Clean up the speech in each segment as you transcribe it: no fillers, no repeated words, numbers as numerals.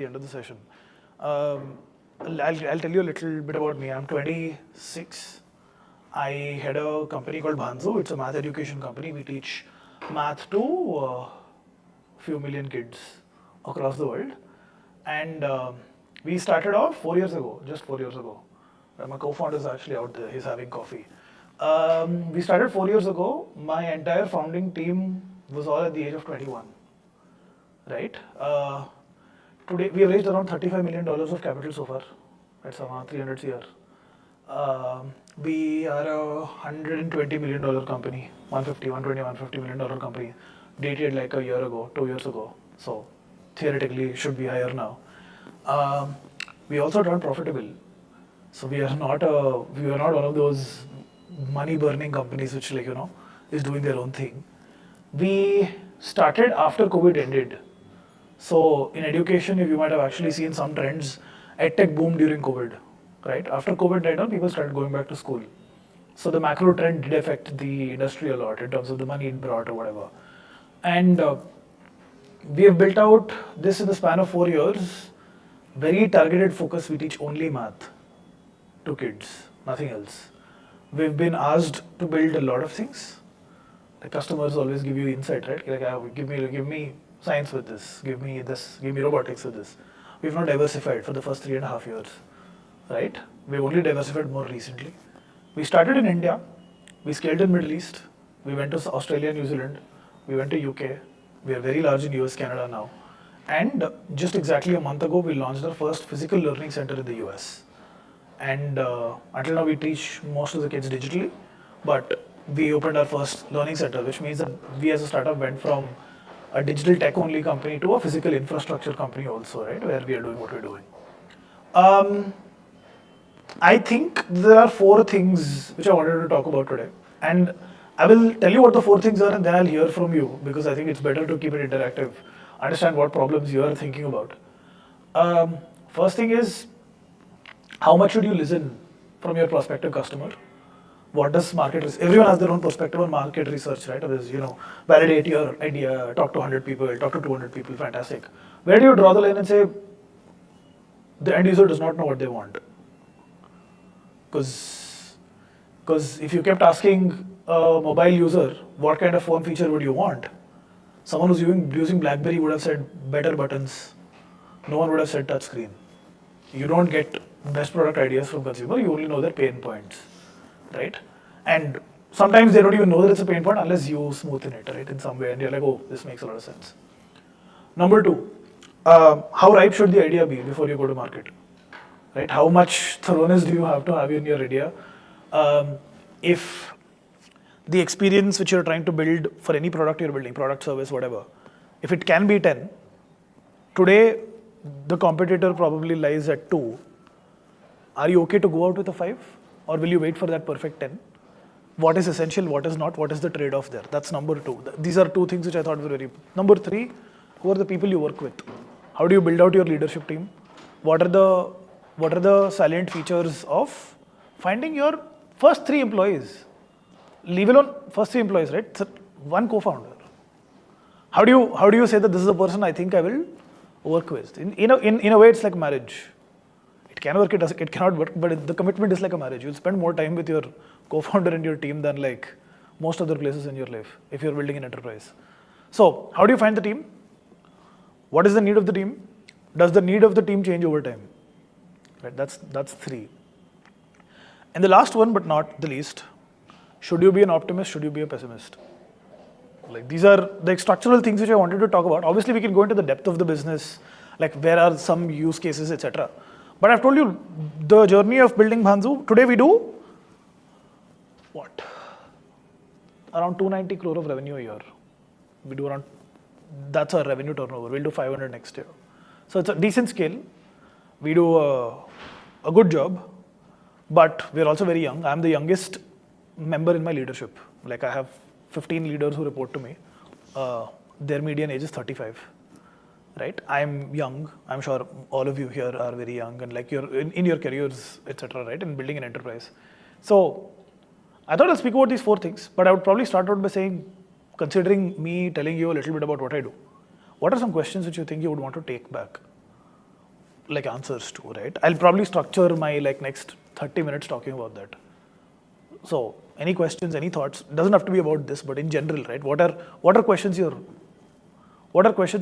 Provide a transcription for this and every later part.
the end of the session. I'll tell you a little bit about me. I'm 26. I head a company called Bhanzu. It's a math education company. We teach math to few million kids across the world. And we started off 4 years ago, just 4 years ago. My co-founder is actually out there. He's having coffee. We started 4 years ago. My entire founding team was all at the age of 21. Right? Today we have raised around $35 million of capital so far. That's around 300 CR. We are a $120 million company, 150 million company, dated like a year ago, 2 years ago. So theoretically should be higher now. We also turned profitable. So we are not one of those money burning companies which is doing their own thing. We started after COVID ended. So in education, you might have actually seen some trends. EdTech boomed during COVID, right? After COVID died down, people started going back to school. So the macro trend did affect the industry a lot in terms of the money it brought or whatever. And we have built out this in the span of 4 years. Very targeted focus. We teach only math to kids, nothing else. We've been asked to build a lot of things. The customers always give you insight, right? Like, give me science with this, give me robotics with this. We've not diversified for the first 3.5 years, right? We've only diversified more recently. We started in India, we scaled in Middle East, we went to Australia, New Zealand, we went to UK, we are very large in US, Canada now. And just exactly a month ago, we launched our first physical learning center in the US. And until now, we teach most of the kids digitally, but we opened our first learning center, which means that we as a startup went from a digital tech only company to a physical infrastructure company also, right, where we are doing what we're doing. I think there are 4 things which I wanted to talk about today. And I will tell you what the 4 things are and then I'll hear from you because I think it's better to keep it interactive, understand what problems you are thinking about. First thing is, how much should you listen from your prospective customer? What does market research? Everyone has their own perspective on market research, right? Others, validate your idea, talk to 100 people, talk to 200 people, fantastic. Where do you draw the line and say, the end user does not know what they want? Because if you kept asking a mobile user, what kind of phone feature would you want? Someone who's using BlackBerry would have said better buttons. No one would have said touchscreen. You don't get best product ideas from consumer, you only know their pain points. Right? And sometimes they don't even know that it's a pain point unless you smoothen it, right, in some way, and you're like, oh, this makes a lot of sense. Number 2, how ripe should the idea be before you go to market? Right? How much thoroughness do you have to have in your idea? If the experience which you're trying to build for any product you're building, product, service, whatever, if it can be 10, today the competitor probably lies at 2. Are you okay to go out with a 5? Or will you wait for that perfect 10? What is essential, what is not, what is the trade-off there? That's number 2. These are 2 things which I thought were very... Number 3, who are the people you work with? How do you build out your leadership team? What are the salient features of finding your first 3 employees? Leave alone first 3 employees, right? So 1 co-founder. How do you say that this is the person I think I will work with? In a way, it's like marriage. It can work, it cannot work, but the commitment is like a marriage. You'll spend more time with your co-founder and your team than like most other places in your life if you're building an enterprise. So how do you find the team? What is the need of the team? Does the need of the team change over time? Right, that's 3. And the last one, but not the least, should you be an optimist? Should you be a pessimist? Like, these are the structural things which I wanted to talk about. Obviously, we can go into the depth of the business, like where are some use cases, etc. But I've told you the journey of building Bhanzu. Today we do what? Around 290 crore of revenue a year. We do around, that's our revenue turnover. We'll do 500 next year. So it's a decent scale. We do a good job, but we're also very young. I'm the youngest member in my leadership. Like, I have 15 leaders who report to me. Their median age is 35. Right? I'm young. I'm sure all of you here are very young and like you're in your careers, etc. Right? In building an enterprise. So I thought I'll speak about these 4 things, but I would probably start out by saying, considering me telling you a little bit about what I do, what are some questions which you think you would want to take back? like answers to, right? I'll probably structure my like next 30 minutes talking about that. So any questions, any thoughts? Doesn't have to be about this, but in general, right? What are questions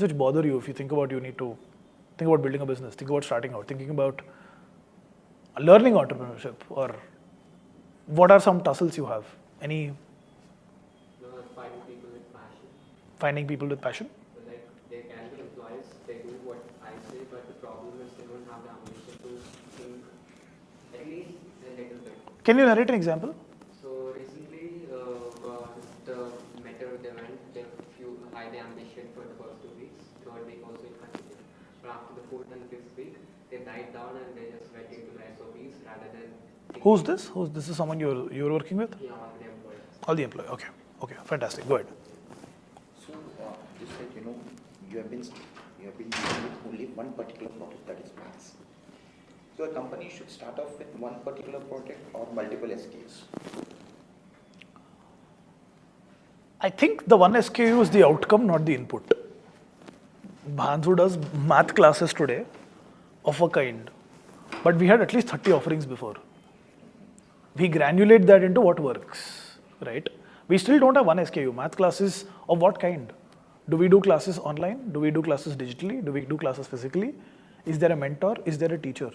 which bother you if you think about you need to think about building a business, think about starting out, thinking about learning entrepreneurship, or what are some tussles you have? Any? Finding people with passion. Finding people with passion? Like they can be employees, they do what I say, but the problem is they don't have the ambition to think at least a little bit. Can you narrate an example? So recently, the meta event, few high the ambition for the first 2 weeks, third week also it continued. But after the fourth and fifth week, they died down and they just went into the SOPs rather than. Who's this? This is someone you're working with? Yeah, all the employees. All the employees. Okay, fantastic. Go ahead. So you said you have been dealing with only one particular product, that is maths. So a company should start off with one particular product or multiple SKUs. I think the one SKU is the outcome, not the input. Bhansu does math classes today of a kind, but we had at least 30 offerings before. We granulate that into what works, right? We still don't have one SKU. Math classes of what kind? Do we do classes online? Do we do classes digitally? Do we do classes physically? Is there a mentor? Is there a teacher?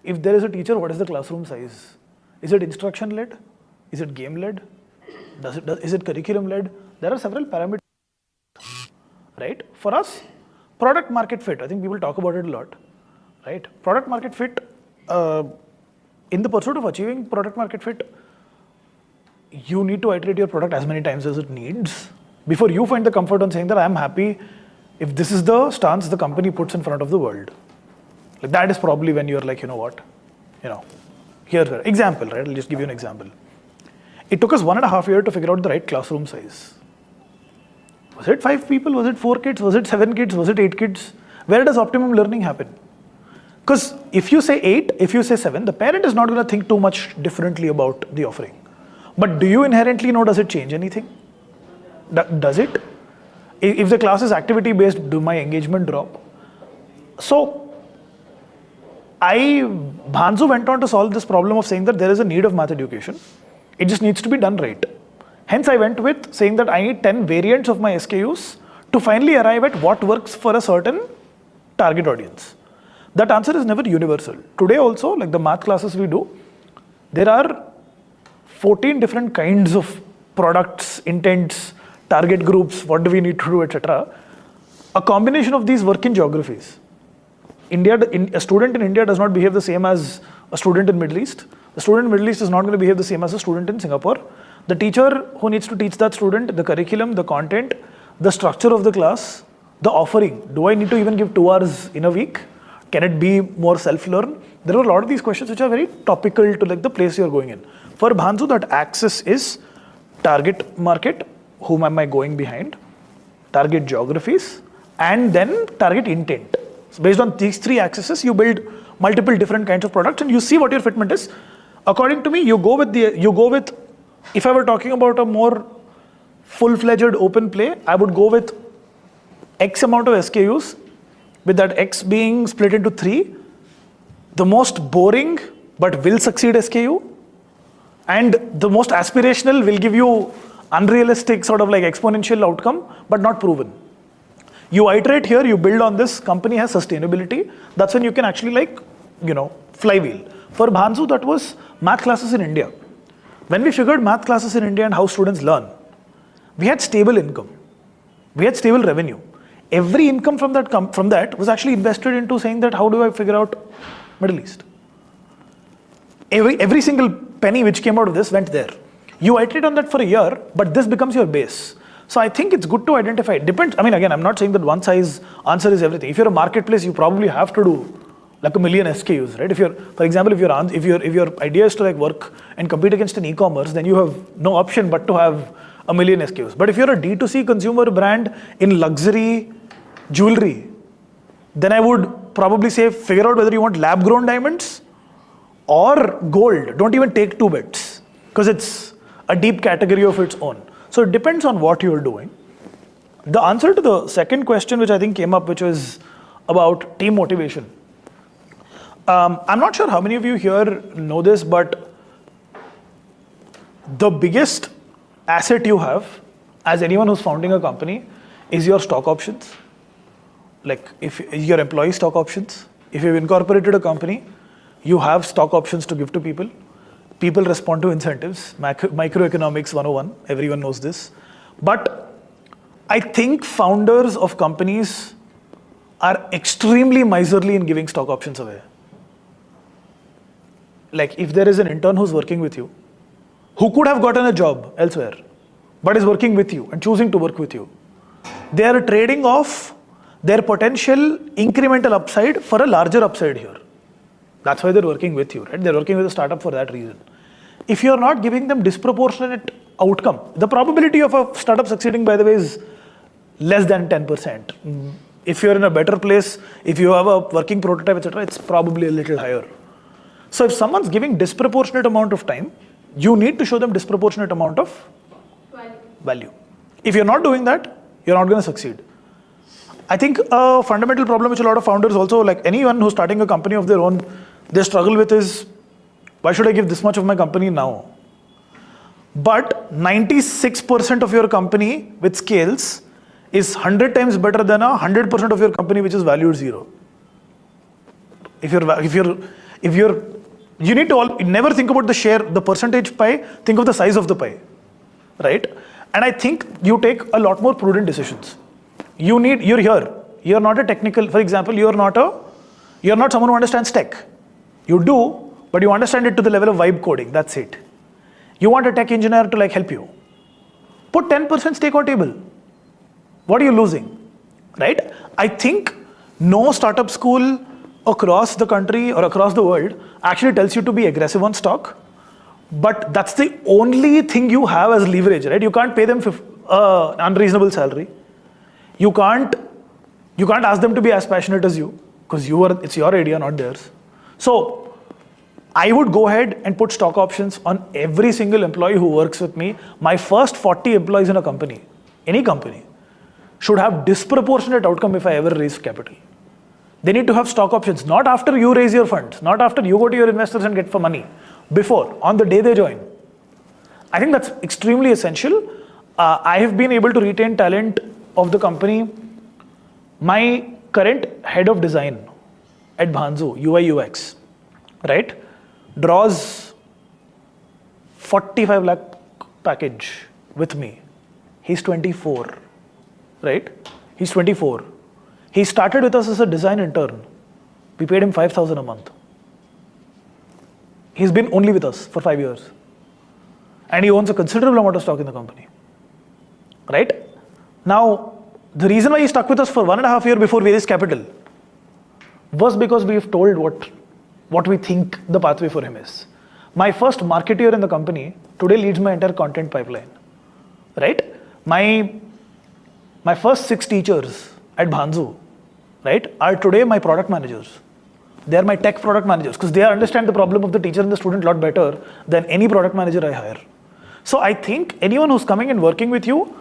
If there is a teacher, what is the classroom size? Is it instruction-led? Is it game-led? Is it curriculum-led? There are several parameters, right? For us, product market fit, I think people talk about it a lot, right? Product market fit, in the pursuit of achieving product market fit, you need to iterate your product as many times as it needs before you find the comfort on saying that I'm happy if this is the stance the company puts in front of the world. Like that is probably when you're like, here's an example, right? I'll just give you an example. It took us 1.5 years to figure out the right classroom size. Was it 5 people? Was it 4 kids? Was it 7 kids? Was it 8 kids? Where does optimum learning happen? Because if you say 8, if you say 7, the parent is not going to think too much differently about the offering. But do you inherently know, does it change anything? Does it? If the class is activity based, do my engagement drop? So, Bhansu went on to solve this problem of saying that there is a need of math education. It just needs to be done right. Hence, I went with saying that I need 10 variants of my SKUs to finally arrive at what works for a certain target audience. That answer is never universal. Today also, like the math classes we do, there are 14 different kinds of products, intents, target groups, what do we need to do, etc. A combination of these work in geographies. A student in India does not behave the same as a student in Middle East. The student in Middle East is not going to behave the same as a student in Singapore. The teacher who needs to teach that student, the curriculum, the content, the structure of the class, the offering. Do I need to even give 2 hours in a week? Can it be more self-learn? There are a lot of these questions which are very topical to like the place you're going in. For Bhansu, that axis is target market, whom am I going behind, target geographies, and then target intent. So based on these 3 axes, you build multiple different kinds of products and you see what your fitment is. According to me, you go with, if I were talking about a more full-fledged open play, I would go with X amount of SKUs, with that X being split into 3, the most boring but will succeed SKU, and the most aspirational will give you unrealistic sort of like exponential outcome, but not proven. You iterate here, you build on this, company has sustainability, that's when you can actually like, flywheel. For Bhansu, that was math classes in India. When we figured math classes in India and how students learn, we had stable income. We had stable revenue. Every income from that was actually invested into saying that how do I figure out Middle East? Every single penny which came out of this went there. You iterate on that for a year, but this becomes your base. So I think it's good to identify. It depends. I mean, again, I'm not saying that one size answer is everything. If you're a marketplace, you probably have to do like 1 million SKUs, right? If you're, for example, if your idea is to like work and compete against an e-commerce, then you have no option but to have 1 million SKUs. But if you're a D2C consumer brand in luxury jewelry, then I would probably say figure out whether you want lab-grown diamonds or gold. Don't even take 2 bets because it's a deep category of its own. So it depends on what you're doing. The answer to the second question which I think came up, which was about team motivation. I'm not sure how many of you here know this, but the biggest asset you have as anyone who's founding a company is your stock options. Like if your employee stock options, if you've incorporated a company, you have stock options to give to people. People respond to incentives, microeconomics 101, everyone knows this. But I think founders of companies are extremely miserly in giving stock options away. Like if there is an intern who's working with you, who could have gotten a job elsewhere, but is working with you and choosing to work with you, they are trading off their potential incremental upside for a larger upside here. That's why they're working with you, right? They're working with a startup for that reason. If you're not giving them disproportionate outcome, the probability of a startup succeeding, by the way, is less than 10%. If you're in a better place, if you have a working prototype, etc., it's probably a little higher. So if someone's giving disproportionate amount of time, you need to show them disproportionate amount of value. If you're not doing that, you're not going to succeed. I think a fundamental problem which a lot of founders also, like anyone who's starting a company of their own, they struggle with is, why should I give this much of my company now? But 96% of your company with scales is 100 times better than 100% of your company which is valued 0. You need to never think about the share, the percentage pie, think of the size of the pie, right? And I think you take a lot more prudent decisions. You're here, you're not a technical, for example, you're not someone who understands tech. You do, but you understand it to the level of vibe coding, that's it. You want a tech engineer to help you. Put 10% stake on table. What are you losing, right? I think no startup school across the country or across the world actually tells you to be aggressive on stock, but that's the only thing you have as leverage, right? You can't pay them unreasonable salary. You can't ask them to be as passionate as you, because it's your idea, not theirs. So I would go ahead and put stock options on every single employee who works with me. My first 40 employees in a company, any company, should have disproportionate outcome if I ever raise capital. They need to have stock options, not after you raise your funds, not after you go to your investors and get for money, before, on the day they join. I think that's extremely essential. I have been able to retain talent of the company. My current head of design at Bhanzu, UI UX, right, draws 45 lakh package with me. He's 24, right? He's 24. He started with us as a design intern. We paid him 5,000 a month. He's been only with us for 5 years. And he owns a considerable amount of stock in the company, right? Now, the reason why he stuck with us for 1.5 years before we raised capital was because we've told what we think the pathway for him is. My first marketeer in the company today leads my entire content pipeline, right? My first 6 teachers at Bhanzu, right, are today my product managers. They are my tech product managers because they understand the problem of the teacher and the student a lot better than any product manager I hire. So I think anyone who's coming and working with you,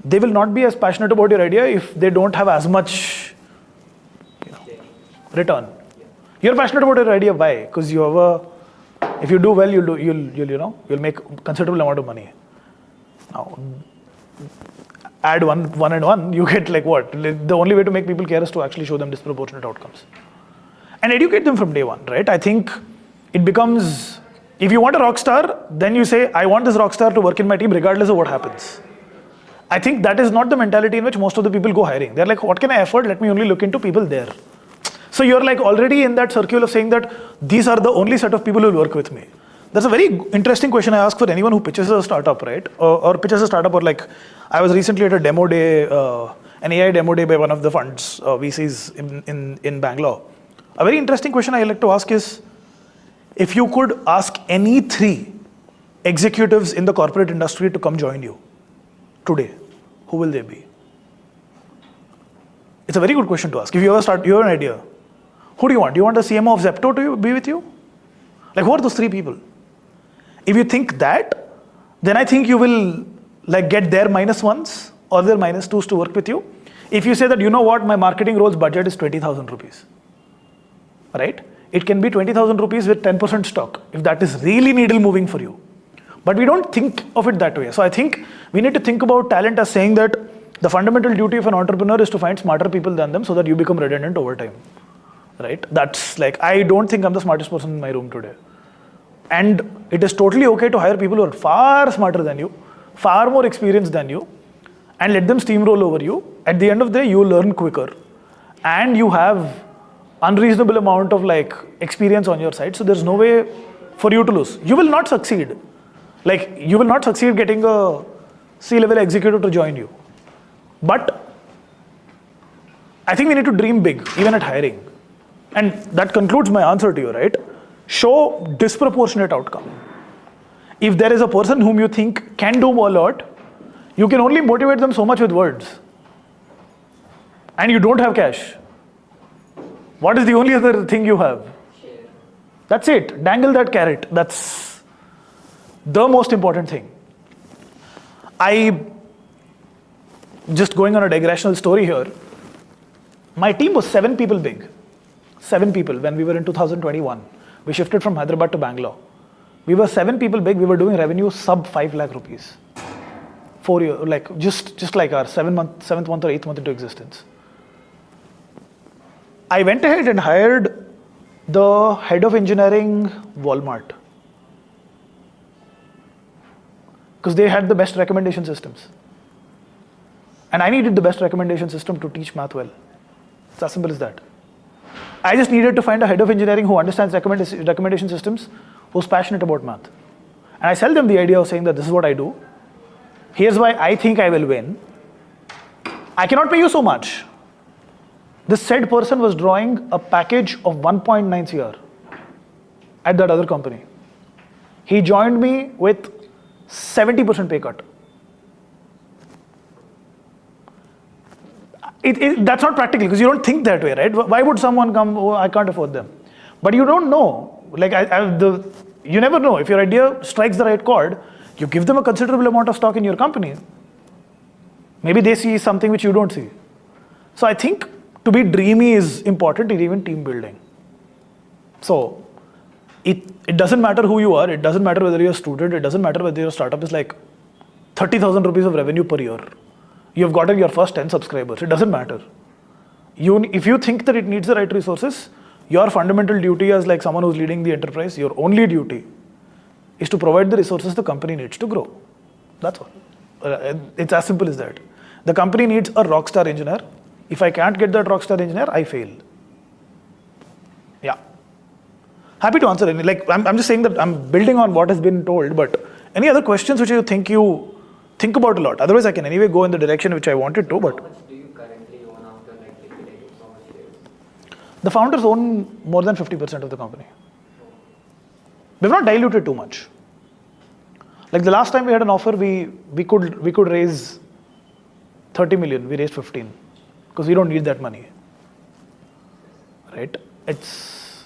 they will not be as passionate about your idea if they don't have as much return. You're passionate about your idea, why? Because you have if you do well, you'll make a considerable amount of money. Now, add one and one, you get what? The only way to make people care is to actually show them disproportionate outcomes. And educate them from day one, right? I think it becomes, if you want a rock star, then you say, I want this rock star to work in my team regardless of what happens. I think that is not the mentality in which most of the people go hiring. They're like, what can I afford? Let me only look into people there. So you're already in that circle of saying that these are the only set of people who will work with me. That's a very interesting question I ask for anyone who pitches a startup, right? Or pitches a startup, or I was recently at a demo day, an AI demo day by one of the funds, VCs in Bangalore. A very interesting question I like to ask is, if you could ask any 3 executives in the corporate industry to come join you today, who will they be? It's a very good question to ask. If you ever start, you have an idea. Who do you want? Do you want the CMO of Zepto to be with you? Who are those 3 people? If you think that, then I think you will get their -1s or their -2s to work with you. If you say that, you know what, my marketing role's budget is 20,000 rupees. right? It can be 20,000 rupees with 10% stock, if that is really needle moving for you. But we don't think of it that way. So I think we need to think about talent as saying that the fundamental duty of an entrepreneur is to find smarter people than them so that you become redundant over time, right? That's like, I don't think I'm the smartest person in my room today. And it is totally okay to hire people who are far smarter than you, far more experienced than you, and let them steamroll over you. At the end of the day, you learn quicker and you have unreasonable amount of like experience on your side. So there's no way for you to lose. You will not succeed. Like you will not succeed getting a C-level executive to join you. But I think we need to dream big, even at hiring. And that concludes my answer to you, right? Show disproportionate outcome. If there is a person whom you think can do a lot, you can only motivate them so much with words. And you don't have cash. What is the only other thing you have? Share. That's it. Dangle that carrot. That's the most important thing. Just going on a digressional story here. My team was 7 people big. 7 people when we were in 2021. We shifted from Hyderabad to Bangalore. We were 7 people big. We were doing revenue sub 5 lakh rupees. 4 years, like just like our 7th month or 8th month into existence. I went ahead and hired the head of engineering Walmart. Because they had the best recommendation systems. And I needed the best recommendation system to teach math well. It's as simple as that. I just needed to find a head of engineering who understands recommendation systems, who's passionate about math. And I sell them the idea of saying that this is what I do. Here's why I think I will win. I cannot pay you so much. This said person was drawing a package of 1.9 CR at that other company. He joined me with 70% pay cut. That's not practical because you don't think that way, right? Why would someone come, oh, I can't afford them? But you don't know. Like you never know. If your idea strikes the right chord, you give them a considerable amount of stock in your company. Maybe they see something which you don't see. So I think to be dreamy is important in even team building. So it doesn't matter who you are. It doesn't matter whether you're a student. It doesn't matter whether your startup is like 30,000 rupees of revenue per year. You've gotten your first 10 subscribers. It doesn't matter. If you think that it needs the right resources, your fundamental duty as like someone who's leading the enterprise, your only duty is to provide the resources the company needs to grow. That's all. It's as simple as that. The company needs a rockstar engineer. If I can't get that rockstar engineer, I fail. Yeah. Happy to answer any. Like I'm just saying that I'm building on what has been told. But any other questions which you think about a lot? Otherwise, I can anyway go in the direction which I wanted to. But How much do you currently own after like liquidating so much shares? the founders own more than 50% of the company. We've not diluted too much. Like the last time we had an offer, we could raise 30 million. We raised 15 because we don't need that money. Right? It's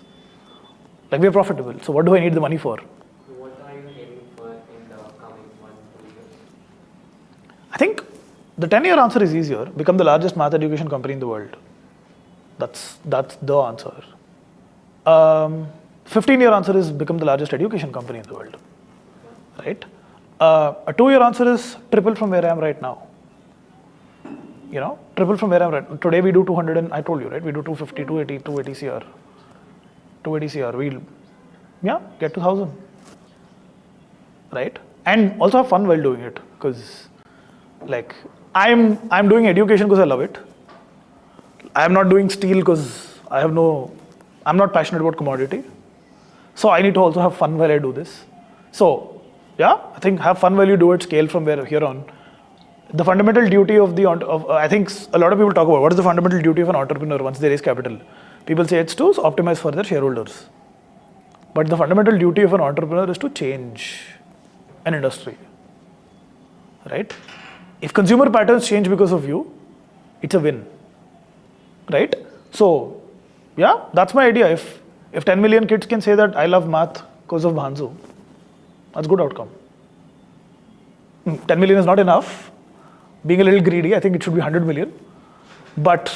like we're profitable. So what do I need the money for? What are you aiming for in the coming 1-2 years? I think the 10-year answer is easier. Become the largest math education company in the world. That's the answer. 15-year answer is become the largest education company in the world. Right? A 2-year answer is triple from where I am right now. Triple from where I am right now. Today we do 200 and I told you, right? We do 250, 280, 280 CR. 280 CR. We'll, get to 1,000. Right? And also have fun while doing it. Because like I'm doing education because I love it. I'm not doing steel because I'm not passionate about commodity. So I need to also have fun while I do this. So I think have fun while you do it, scale from here on. The fundamental duty of I think a lot of people talk about what is the fundamental duty of an entrepreneur once they raise capital. People say it's to optimize for their shareholders. But the fundamental duty of an entrepreneur is to change an industry. Right? If consumer patterns change because of you, it's a win. Right? So, that's my idea. If 10 million kids can say that I love math because of Bhansu, that's a good outcome. 10 million is not enough. Being a little greedy, I think it should be 100 million. But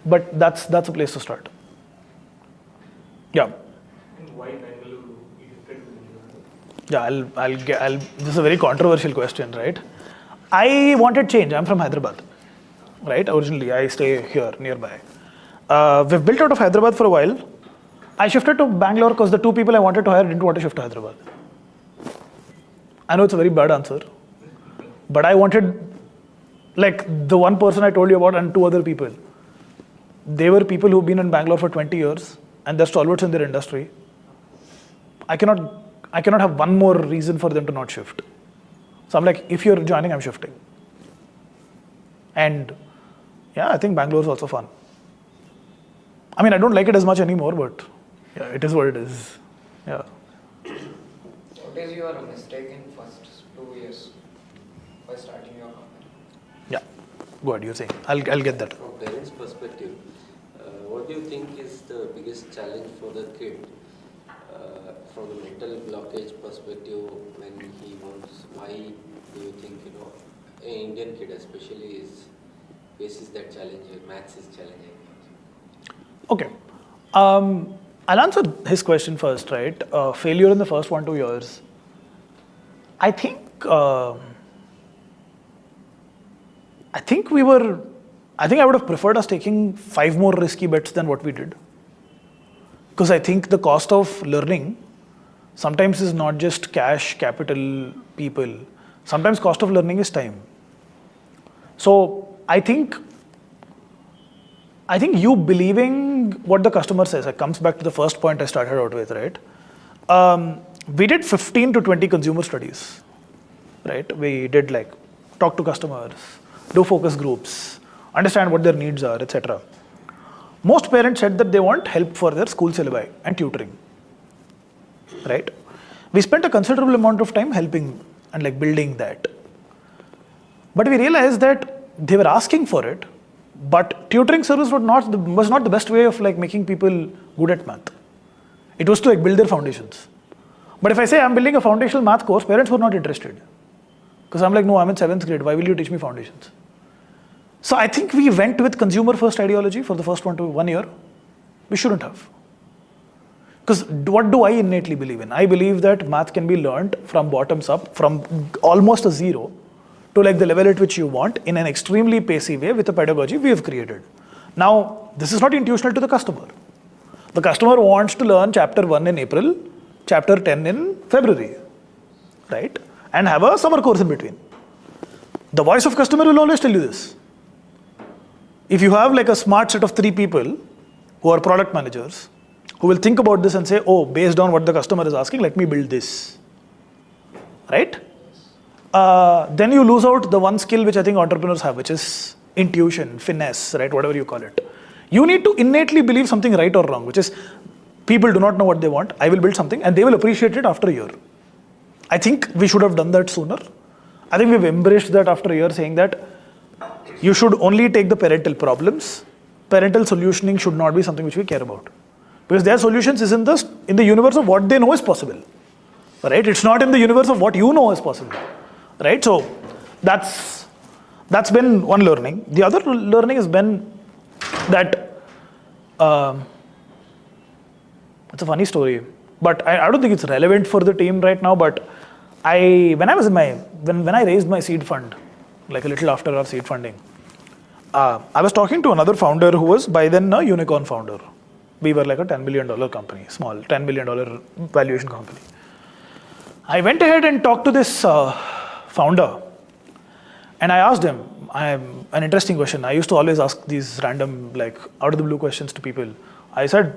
that's a place to start. Yeah. And why Bangalore is different from Yeah, this is a very controversial question, right? I wanted change. I'm from Hyderabad, right? Originally, I stay here nearby. We've built out of Hyderabad for a while. I shifted to Bangalore because the two people I wanted to hire didn't want to shift to Hyderabad. I know it's a very bad answer, but I wanted, like the one person I told you about and two other people. They were people who've been in Bangalore for 20 years and they're stalwarts in their industry. I cannot have one more reason for them to not shift. So I'm like, if you're joining, I'm shifting. And yeah, I think Bangalore is also fun. I mean, I don't like it as much anymore, but yeah, it is what it is. Yeah. What is your mistake in first 2 years by starting your company? Yeah. Go ahead, you're saying. I'll get that. From parents' perspective, what do you think is the biggest challenge for the kid from the mental blockage perspective when he wants? Why do you think an Indian kid especially faces that challenge? Maths is challenging. Okay. I'll answer his question first, right? Failure in the first 1-2 years. I think I would have preferred us taking 5 more risky bets than what we did. Because I think the cost of learning sometimes is not just cash, capital, people. Sometimes cost of learning is time. So I think you believing what the customer says, it comes back to the first point I started out with, right? We did 15 to 20 consumer studies, right? We did like talk to customers, do focus groups, understand what their needs are, etc. Most parents said that they want help for their school syllabi and tutoring, right? We spent a considerable amount of time helping and like building that. But we realized that they were asking for it, but tutoring service was not the best way of like making people good at math. It was to like build their foundations. But if I say I'm building a foundational math course, parents were not interested. Because I'm like, no, I'm in 7th grade. Why will you teach me foundations? So I think we went with consumer first ideology for the first 1 year. We shouldn't have. Because what do I innately believe in? I believe that math can be learned from bottoms up, from almost a zero to like the level at which you want in an extremely pacey way with the pedagogy we have created. Now, this is not intuitional to the customer. The customer wants to learn chapter 1 in April, chapter 10 in February, right? And have a summer course in between. The voice of customer will always tell you this. If you have like a smart set of 3 people who are product managers, who will think about this and say, oh, based on what the customer is asking, let me build this, right? Then you lose out the one skill which I think entrepreneurs have, which is intuition, finesse, right? Whatever you call it. You need to innately believe something right or wrong, which is people do not know what they want. I will build something and they will appreciate it after a year. I think we should have done that sooner. I think we've embraced that after a year, saying that you should only take the parental problems. Parental solutioning should not be something which we care about. Because their solutions is in the universe of what they know is possible. Right? It's not in the universe of what you know is possible. Right? So that's been one learning. The other learning has been that it's a funny story, but I don't think it's relevant for the team right now. But when I raised my seed fund, like a little after our seed funding, I was talking to another founder who was by then a unicorn founder. We were like a $10 billion company, small $10 billion valuation company. I went ahead and talked to this founder, and I asked him an interesting question. I used to always ask these random, like, out of the blue questions to people. I said,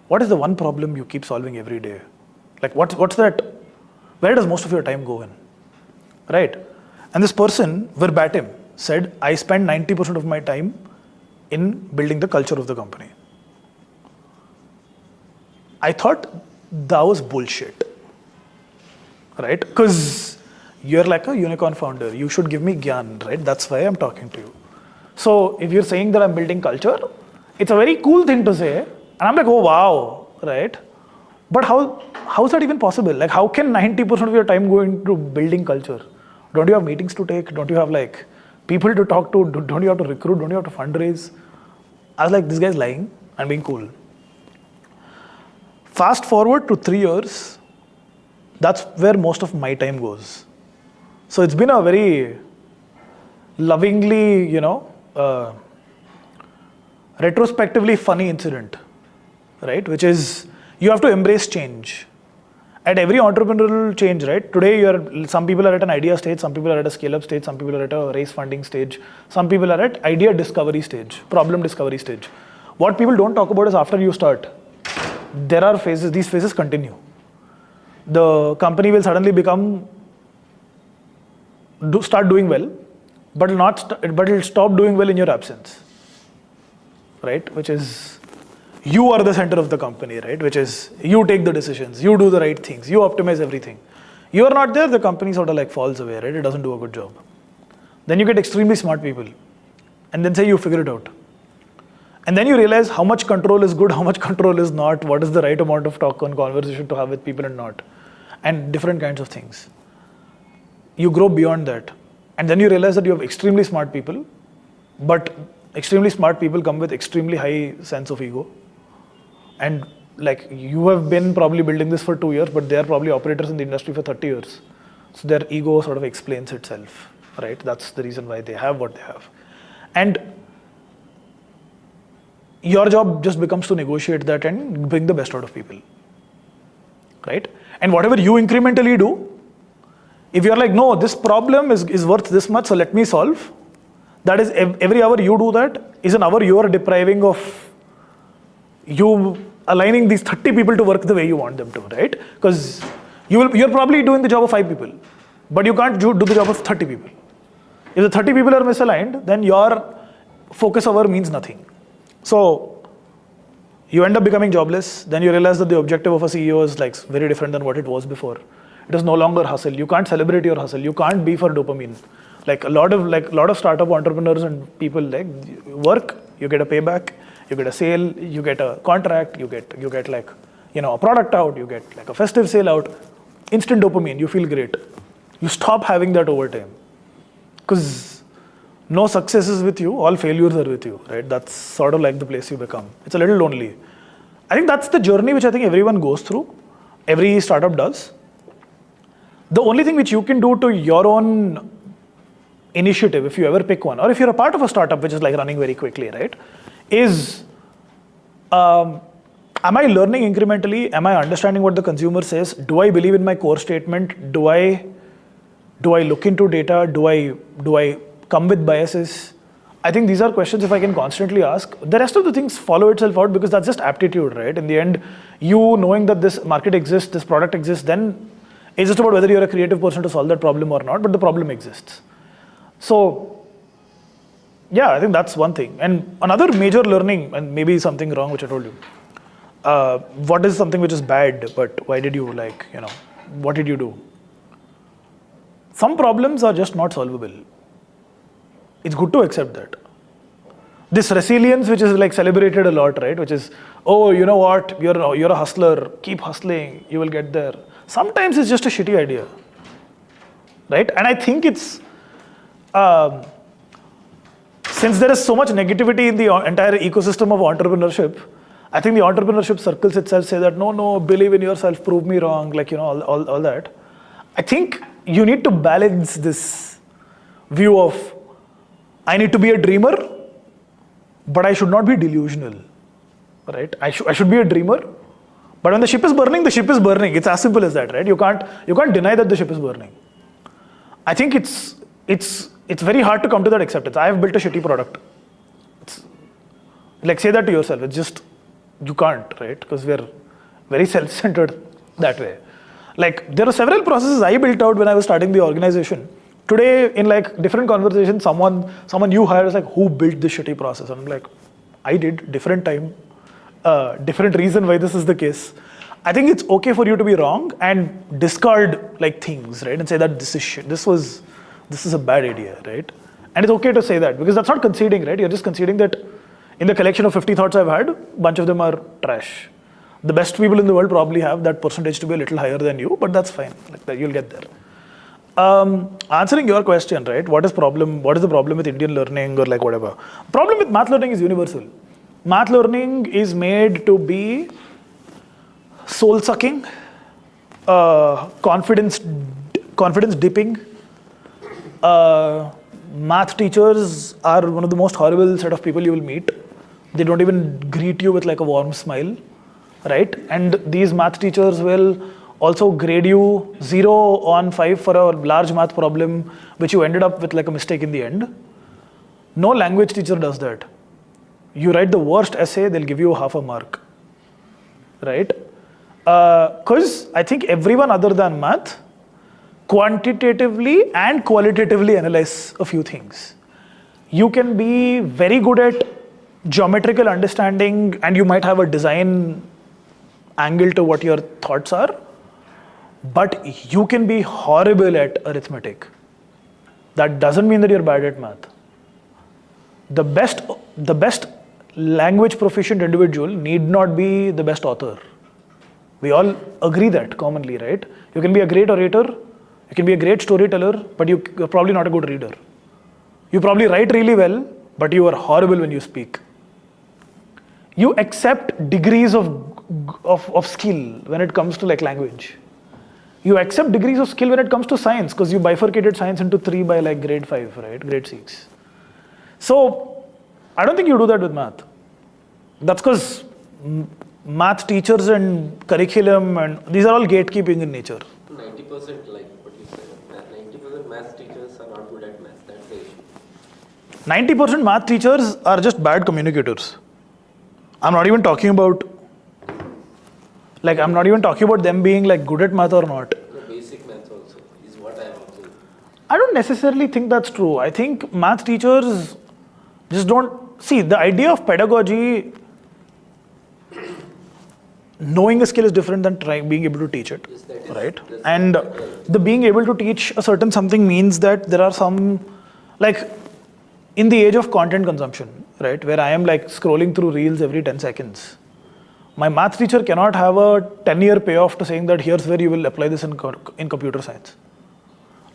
what is the one problem you keep solving every day? Like, what's that? Where does most of your time go in? Right? And this person, verbatim, said, I spend 90% of my time in building the culture of the company. I thought that was bullshit. Right? Because you're like a unicorn founder. You should give me gyan, right? That's why I'm talking to you. So if you're saying that I'm building culture, it's a very cool thing to say. And I'm like, oh, wow, right? But how is that even possible? Like, how can 90% of your time go into building culture? Don't you have meetings to take? Don't you have like people to talk to? Don't you have to recruit? Don't you have to fundraise? I was like, this guy's lying and being cool. Fast forward to 3 years, that's where most of my time goes. So it's been a very lovingly, retrospectively funny incident, right? Which is, you have to embrace change. At every entrepreneurial change, right? Today, some people are at an idea stage, some people are at a scale-up stage, some people are at a raise funding stage, some people are at idea discovery stage, problem discovery stage. What people don't talk about is after you start, there are phases, these phases continue. The company will suddenly start doing well, but it'll stop doing well in your absence, right? Which is, you are the center of the company, right? Which is, you take the decisions, you do the right things, you optimize everything. You are not there, the company sort of like falls away, right? It doesn't do a good job. Then you get extremely smart people, and then say you figure it out. And then you realize how much control is good, how much control is not, what is the right amount of talk and conversation to have with people and not, and different kinds of things. You grow beyond that. And then you realize that you have extremely smart people, but extremely smart people come with extremely high sense of ego. And like, you have been probably building this for 2 years, but they are probably operators in the industry for 30 years. So their ego sort of explains itself, right? That's the reason why they have what they have. And your job just becomes to negotiate that and bring the best out of people, right? And whatever you incrementally do, if you're like, no, this problem is worth this much, so let me solve. That is, every hour you do that is an hour you are depriving of you aligning these 30 people to work the way you want them to, right? Because you're probably doing the job of 5 people, but you can't do the job of 30 people. If the 30 people are misaligned, then your focus hour means nothing. So you end up becoming jobless. Then you realize that the objective of a CEO is like very different than what it was before. It is no longer hustle. You can't celebrate your hustle. You can't be for dopamine. Like a lot of startup entrepreneurs and people like work, you get a payback, you get a sale, you get a contract, you get like, a product out, you get like a festive sale out, instant dopamine, you feel great. You stop having that over time. Because no success is with you, all failures are with you, right? That's sort of like the place you become. It's a little lonely. I think that's the journey which I think everyone goes through. Every startup does. The only thing which you can do to your own initiative, if you ever pick one, or if you're a part of a startup which is like running very quickly, right, is, am I learning incrementally? Am I understanding what the consumer says? Do I believe in my core statement? Do I look into data? Do I come with biases? I think these are questions if I can constantly ask. The rest of the things follow itself out because that's just aptitude, right? In the end, you knowing that this market exists, this product exists, then it's just about whether you're a creative person to solve that problem or not, but the problem exists. So, yeah, I think that's one thing. And another major learning, and maybe something wrong which I told you, what is something which is bad, but why did you what did you do? Some problems are just not solvable. It's good to accept that. This resilience which is like celebrated a lot, right? Which is, oh, you know what, you're a hustler, keep hustling, you will get there. Sometimes it's just a shitty idea, right? And I think it's, since there is so much negativity in the entire ecosystem of entrepreneurship, I think the entrepreneurship circles itself say that, no, believe in yourself, prove me wrong, like, all that. I think you need to balance this view of, I need to be a dreamer, but I should not be delusional, right? I should be a dreamer, but when the ship is burning, the ship is burning. It's as simple as that, right? You can't deny that the ship is burning. I think it's very hard to come to that acceptance. I have built a shitty product. It's, like, say that to yourself. It's just, you can't, right? Because we're very self-centered that way. Like, there are several processes I built out when I was starting the organization. Today, in like different conversations, someone you hire is like, who built this shitty process? And I'm like, I did, different time, different reason why this is the case. I think it's okay for you to be wrong and discard like things, right? And say that this is shit. This is a bad idea, right? And it's okay to say that because that's not conceding, right? You're just conceding that in the collection of 50 thoughts I've had, a bunch of them are trash. The best people in the world probably have that percentage to be a little higher than you, but that's fine. Like that, you'll get there. Answering your question, right? What is the problem with Indian learning or like whatever? Problem with math learning is universal. Math learning is made to be soul sucking, confidence dipping. Math teachers are one of the most horrible set of people you will meet. They don't even greet you with like a warm smile, right? And these math teachers will also grade you 0 on 5 for a large math problem, which you ended up with like a mistake in the end. No language teacher does that. You write the worst essay, they'll give you half a mark, right? Because I think everyone other than math quantitatively and qualitatively analyze a few things. You can be very good at geometrical understanding and you might have a design angle to what your thoughts are, but you can be horrible at arithmetic. That doesn't mean that you're bad at math. The best language proficient individual need not be the best author. We all agree that commonly, right? You can be a great orator, you can be a great storyteller, but you're probably not a good reader. You probably write really well, but you are horrible when you speak. You accept degrees of skill when it comes to like language. You accept degrees of skill when it comes to science, because you bifurcated science into 3 by like grade 5, right? Grade 6. So I don't think you do that with math. That's because math teachers and curriculum and these are all gatekeeping in nature. 90% like what you said, 90% math teachers are not good at math. That's the issue. 90% math teachers are just bad communicators. I'm not even talking about them being like good at math or not. The basic math also is what I am observing. I don't necessarily think that's true. I think math teachers just don't see the idea of pedagogy. Knowing a skill is different than being able to teach it, Yes, that is- right? that's And right. the being able to teach a certain something means that there are some, like in the age of content consumption, right, where I am like scrolling through reels every 10 seconds. My math teacher cannot have a 10-year payoff to saying that here's where you will apply this in computer science.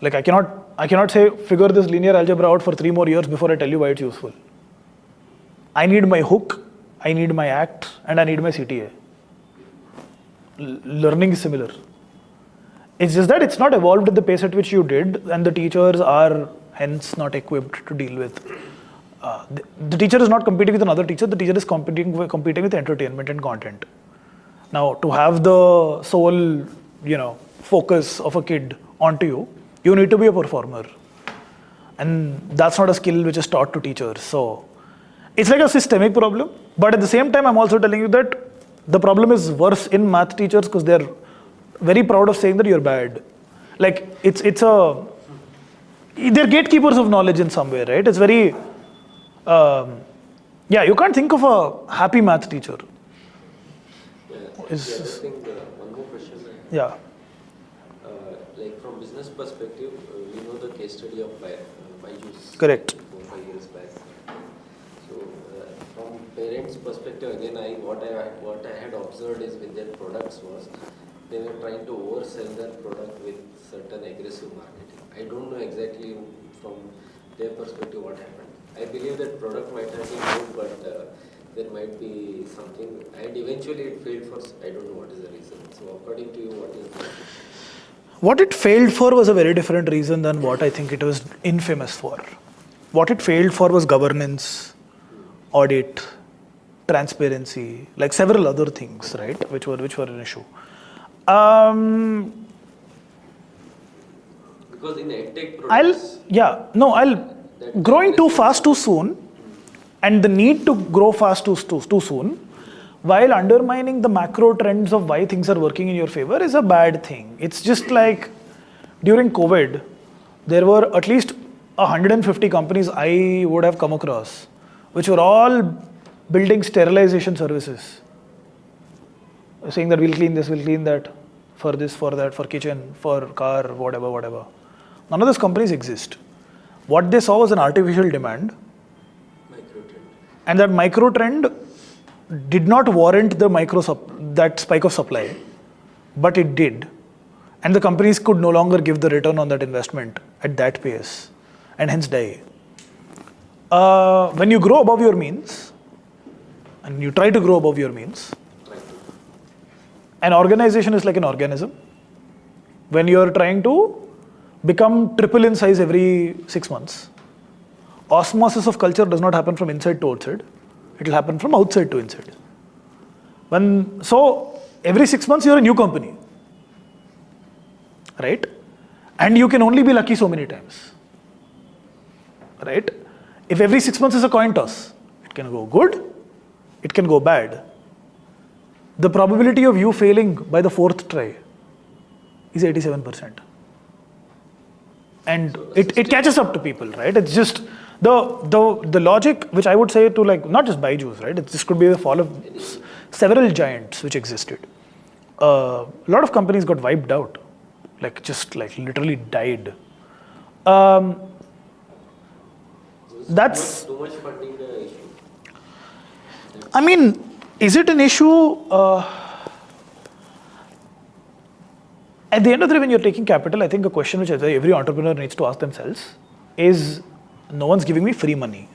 Like I cannot say figure this linear algebra out for 3 more years before I tell you why it's useful. I need my hook, I need my act, and I need my CTA. Learning is similar. It's just that it's not evolved at the pace at which you did, and the teachers are hence not equipped to deal with. The teacher is not competing with another teacher, the teacher is competing with entertainment and content. Now, to have the sole, focus of a kid onto you, you need to be a performer. And that's not a skill which is taught to teachers. So, it's like a systemic problem, but at the same time, I'm also telling you that the problem is worse in math teachers because they're very proud of saying that you're bad. Like, they're gatekeepers of knowledge in some way, right? It's very, you can't think of a happy math teacher. Yeah. The other thing, one more question. Yeah. Like from business perspective, we know the case study of Byju's. Correct. 4-5 years back. So from parents' perspective, again, what I had observed is with their products was they were trying to oversell their product with certain aggressive marketing. I don't know exactly from their perspective what happened. I believe that product might have been good, but there might be something, and eventually it failed for, I don't know what is the reason. So according to you, what is the... What it failed for was a very different reason than what I think it was infamous for. What it failed for was governance, audit, transparency, like several other things, right, which were an issue. Because in edtech products... growing too fast too soon and the need to grow fast too soon while undermining the macro trends of why things are working in your favor is a bad thing. It's just like during COVID, there were at least 150 companies I would have come across, which were all building sterilization services. Saying that we'll clean this, we'll clean that, for this, for that, for kitchen, for car, whatever. None of those companies exist. What they saw was an artificial demand. Micro-trend. And that micro trend did not warrant that spike of supply, but it did. And the companies could no longer give the return on that investment at that pace, and hence die. When you grow above your means, and you try to grow above your means, an organization is like an organism. When you're trying to become triple in size every 6 months, osmosis of culture does not happen from inside to outside. It will happen from outside to inside. So every 6 months you're a new company, right? And you can only be lucky so many times, right? If every 6 months is a coin toss, it can go good, it can go bad. The probability of you failing by the 4th try is 87%. And it catches up to people, right? It's just the logic, which I would say to like, not just Byju's, right? This could be the fall of several giants which existed. A lot of companies got wiped out, like just like literally died. That's too much funding the issue. I mean, is it an issue? At the end of the day, when you're taking capital, I think a question which every entrepreneur needs to ask themselves is, no one's giving me free money.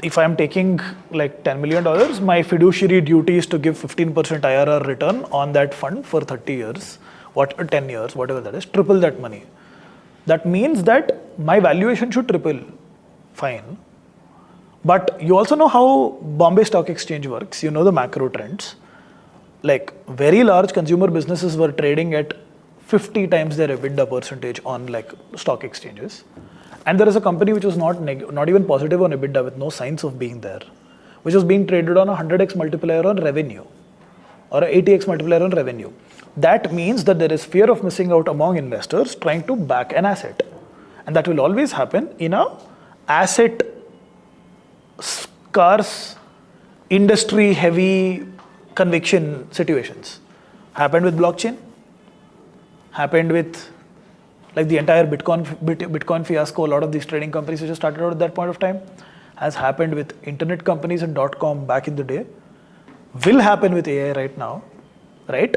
If I'm taking like $10 million, my fiduciary duty is to give 15% IRR return on that fund for 30 years, 10 years, whatever that is, triple that money. That means that my valuation should triple. Fine. But you also know how Bombay Stock Exchange works. You know the macro trends. Like very large consumer businesses were trading at 50 times their EBITDA percentage on like stock exchanges. And there is a company which was not even positive on EBITDA with no signs of being there, which was being traded on a 100x multiplier on revenue or a 80x multiplier on revenue. That means that there is fear of missing out among investors trying to back an asset. And that will always happen in a asset scarce, industry heavy conviction situations. Happened with blockchain, happened with like the entire Bitcoin fiasco. A lot of these trading companies which started out at that point of time has happened with internet companies and .com back in the day, will happen with AI right now, right?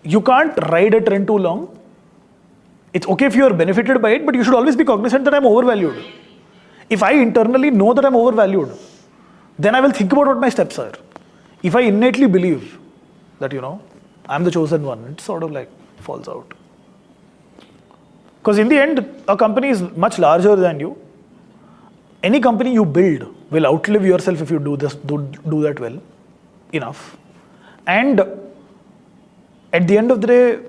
You can't ride a trend too long. It's okay if you are benefited by it, but you should always be cognizant that I'm overvalued. If I internally know that I'm overvalued, then I will think about what my steps are. If I innately believe that, I'm the chosen one, it sort of like falls out. Because in the end, a company is much larger than you. Any company you build will outlive yourself if you do that well enough. And at the end of the day,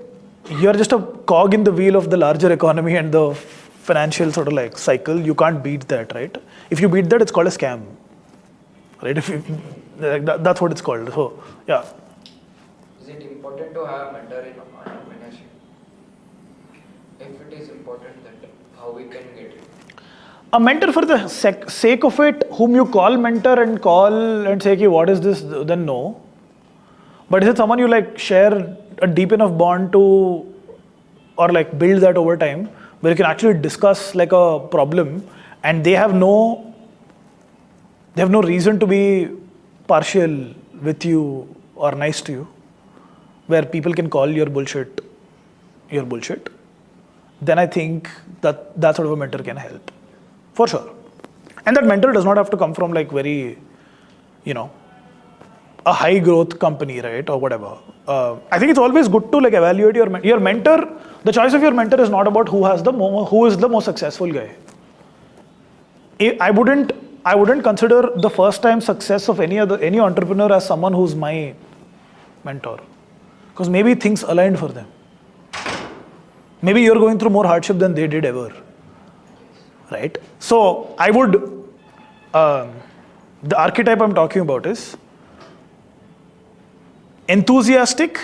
you're just a cog in the wheel of the larger economy and the financial sort of like cycle. You can't beat that, right? If you beat that, it's called a scam, right? That's what it's called. So, yeah. Is it important to have a mentor in entrepreneurship? If it is important, then how we can get it? A mentor for the sake of it, whom you call mentor and call and say, okay, what is this? Then no. But is it someone you like share a deep enough bond to, or like build that over time, where you can actually discuss like a problem and they have no reason to be partial with you or nice to you, where people can call your bullshit, then I think that sort of a mentor can help, for sure. And that mentor does not have to come from like very, a high growth company, right, or whatever. I think it's always good to like evaluate your mentor. The choice of your mentor is not about who is the most successful guy. I wouldn't consider the first time success of any entrepreneur as someone who's my mentor, because maybe things aligned for them. Maybe you're going through more hardship than they did ever, right? So I would, the archetype I'm talking about is enthusiastic,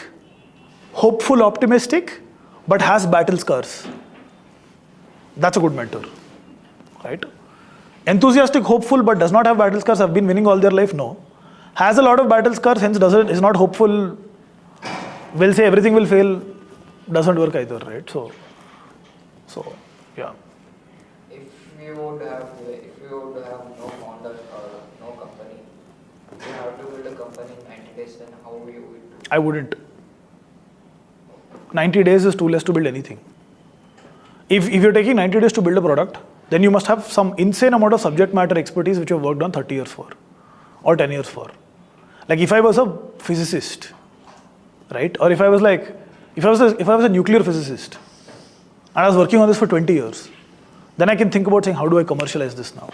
hopeful, optimistic, but has battle scars. That's a good mentor, right? Enthusiastic, hopeful, but does not have battle scars, have been winning all their life? No. Has a lot of battle scars, hence is not hopeful, will say everything will fail, doesn't work either, right? So yeah. If we would have no founder or no company, we have to build a company in 90 days, then how we would do? I wouldn't. 90 days is too less to build anything. If you're taking 90 days to build a product, then you must have some insane amount of subject matter expertise which you've worked on 30 years for or 10 years for. Like if I was a physicist, right? Or if I was a nuclear physicist, and I was working on this for 20 years, then I can think about saying, how do I commercialize this now?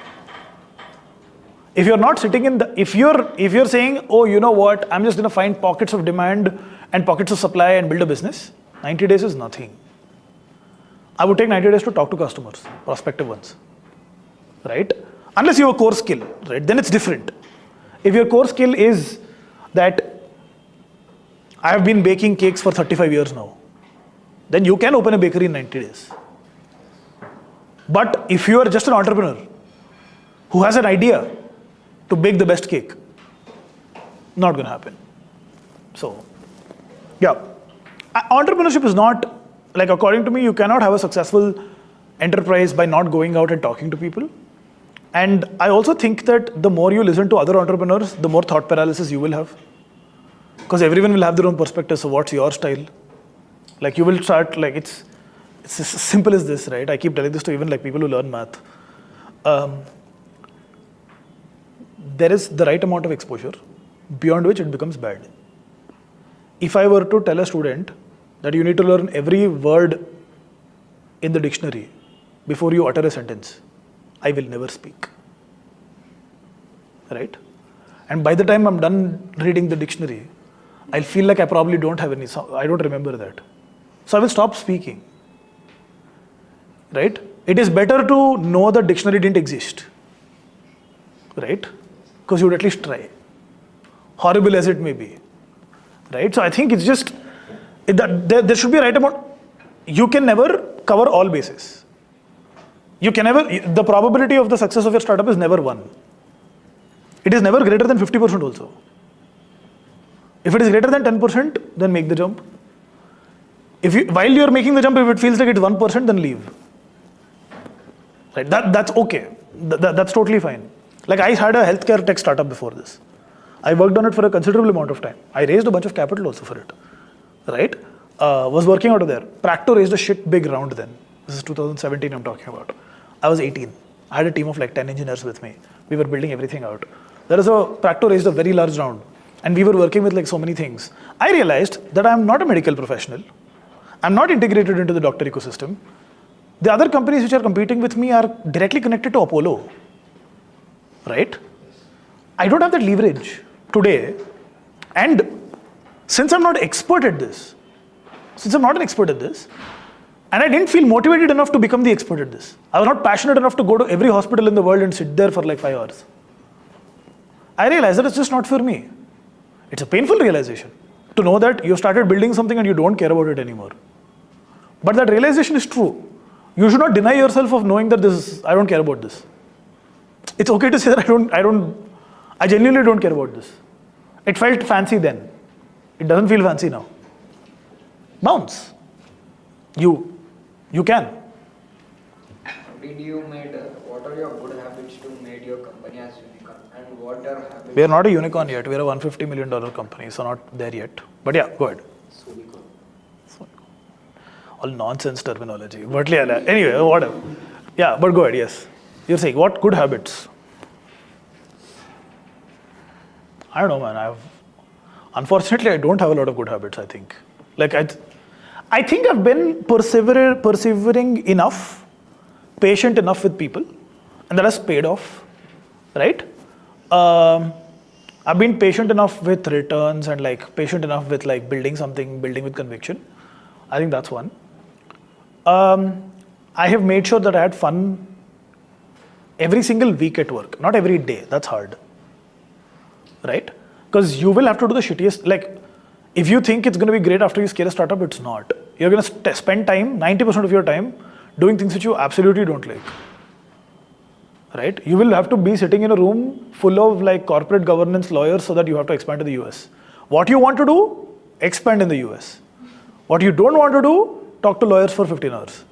If you're not sitting in if you're saying, oh, you know what, I'm just going to find pockets of demand and pockets of supply and build a business, 90 days is nothing. I would take 90 days to talk to customers, prospective ones, right? Unless you have a core skill, right? Then it's different. If your core skill is that I have been baking cakes for 35 years now, then you can open a bakery in 90 days. But if you are just an entrepreneur who has an idea to bake the best cake, not going to happen. So, yeah. Entrepreneurship is not, like according to me, you cannot have a successful enterprise by not going out and talking to people. And I also think that the more you listen to other entrepreneurs, the more thought paralysis you will have. Because everyone will have their own perspective, so what's your style? Like you will start, like it's as simple as this, right? I keep telling this to even like people who learn math. There is the right amount of exposure, beyond which it becomes bad. If I were to tell a student that you need to learn every word in the dictionary before you utter a sentence, I will never speak, right? And by the time I'm done reading the dictionary, I'll feel like I probably don't have any, I don't remember that. So I will stop speaking, right? It is better to know the dictionary didn't exist, right? Because you would at least try, horrible as it may be, right? So I think it's just, there should be a right amount. You can never cover all bases. You can never, the probability of the success of your startup is never 1. It is never greater than 50% also. If it is greater than 10%, then make the jump. While you're making the jump, if it feels like it's 1%, then leave. Right? That's okay. That's totally fine. Like I had a healthcare tech startup before this. I worked on it for a considerable amount of time. I raised a bunch of capital also for it. Right? Was working out of there. Practo raised a shit big round then. This is 2017 I'm talking about. I was 18. I had a team of like 10 engineers with me. We were building everything out. Practo raised a very large round. And we were working with like so many things. I realized that I'm not a medical professional. I'm not integrated into the doctor ecosystem. The other companies which are competing with me are directly connected to Apollo. Right? I don't have that leverage today. And since I'm not expert at this, and I didn't feel motivated enough to become the expert at this. I was not passionate enough to go to every hospital in the world and sit there for like 5 hours. I realized that it's just not for me. It's a painful realization to know that you started building something and you don't care about it anymore. But that realization is true. You should not deny yourself of knowing that I don't care about this. It's okay to say that I genuinely don't care about this. It felt fancy then. It doesn't feel fancy now. Bounce. You can. What are your good habits to make your company as unicorn? And what are habits? We are not a unicorn yet. We are a $150 million company, so not there yet. But yeah, go ahead. All nonsense terminology. But yeah, anyway, whatever. Yeah, but go ahead, yes. You're saying, what good habits? I don't know, man. Unfortunately, I don't have a lot of good habits, I think. Like, I think I've been persevering enough, patient enough with people, and that has paid off, right? I've been patient enough with returns and like patient enough with like building with conviction. I think that's one. I have made sure that I had fun every single week at work, not every day. That's hard, right? Because you will have to do the shittiest, like if you think it's going to be great after you scale a startup, it's not. You're going to spend time, 90% of your time, doing things which you absolutely don't like, right? You will have to be sitting in a room full of like corporate governance lawyers so that you have to expand to the US. What you want to do, expand in the US. What you don't want to do, talk to lawyers for 15 hours.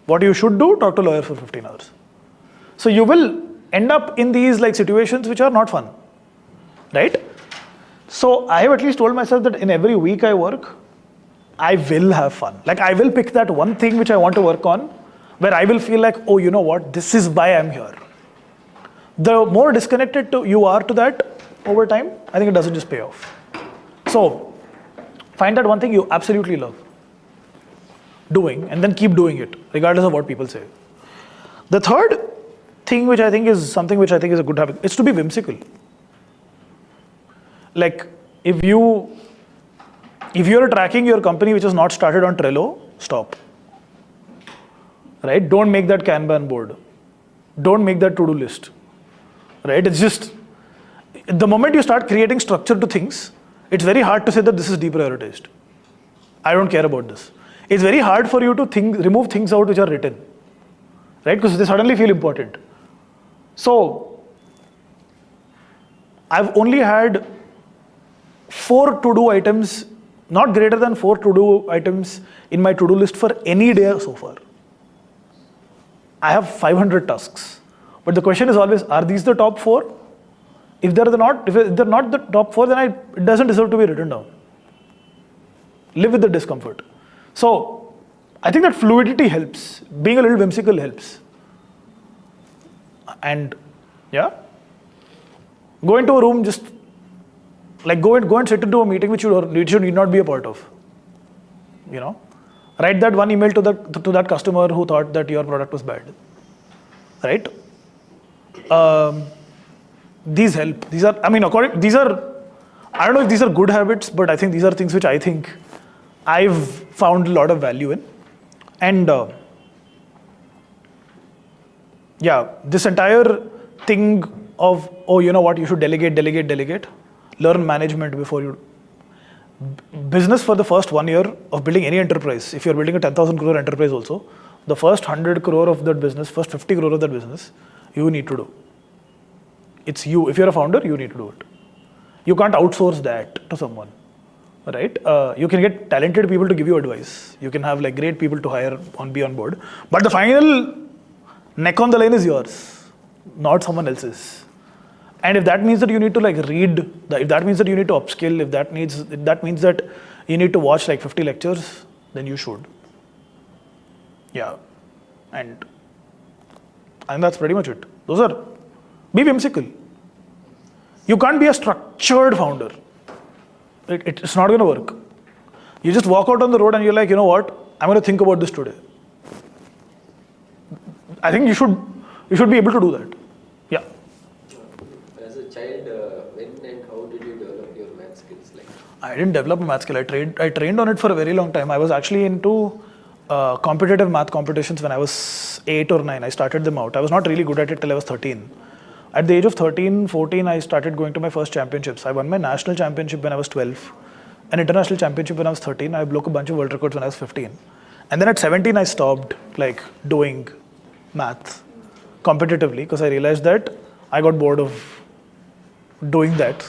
What you should do, talk to lawyers for 15 hours. So you will end up in these like situations which are not fun, right? So I have at least told myself that in every week I work, I will have fun. Like I will pick that one thing which I want to work on, where I will feel like, oh, you know what, this is why I'm here. The more disconnected you are to that, over time, I think it doesn't just pay off. So find that one thing you absolutely love doing and then keep doing it, regardless of what people say. The third thing which I think is something which I think is a good habit is to be whimsical. Like if you're tracking your company which is not started on Trello, stop. Right? Don't make that Kanban board. Don't make that to-do list. Right? It's just, the moment you start creating structure to things, it's very hard to say that this is deprioritized. I don't care about this. It's very hard for you to remove things out which are written. Right? Because they suddenly feel important. So, I've only had 4 to-do items, not greater than 4 to-do items in my to-do list for any day so far. I have 500 tasks. But the question is always, are these the top 4? If they're not the top 4, then it doesn't deserve to be written down. Live with the discomfort. So, I think that fluidity helps. Being a little whimsical helps. And yeah, go into a room, just like go and sit into a meeting which you need not be a part of. You know, write that one email to that customer who thought that your product was bad. Right? These help. These are, I don't know if these are good habits, but I think these are things which I think I've found a lot of value in. And yeah, this entire thing of, oh, you know what, you should delegate. Learn management before you. Business for the first 1 year of building any enterprise, if you're building a 10,000 crore enterprise also, the first 100 crore of that business, first 50 crore of that business, you need to do. It's you. If you're a founder, you need to do it. You can't outsource that to someone, right? You can get talented people to give you advice. You can have like great people to hire be on board. But the final neck on the line is yours, not someone else's. And if that means that you need to like read, if that means that you need to upskill, if that means that you need to watch like 50 lectures, then you should. Yeah. And that's pretty much it. Be whimsical. You can't be a structured founder. It's not going to work. You just walk out on the road and you're like, you know what? I'm going to think about this today. I think you should be able to do that. Yeah. As a child, when and how did you develop your math skills? I didn't develop a math skill. I trained on it for a very long time. I was actually into competitive math competitions when I was 8 or 9. I started them out. I was not really good at it till I was 13. At the age of 13, 14, I started going to my first championships. I won my national championship when I was 12, an international championship when I was 13. I broke a bunch of world records when I was 15. And then at 17, I stopped like doing math competitively because I realized that I got bored of doing that.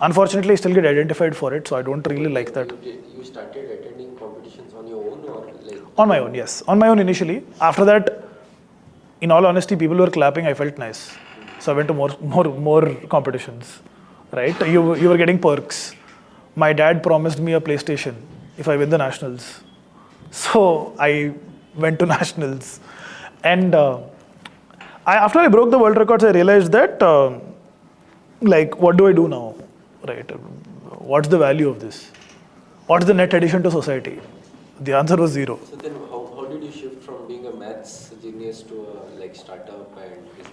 Unfortunately, I still get identified for it, so I don't really like that. You started attending competitions on your own or like? On my own, yes. On my own initially. After that, in all honesty, people were clapping, I felt nice. So I went to more competitions, right? You were getting perks. My dad promised me a PlayStation if I win the nationals. So I went to nationals. And after I broke the world records, I realized that, what do I do now, right? What's the value of this? What's the net addition to society? The answer was 0. So then how did you shift from being a maths genius to a startup and business?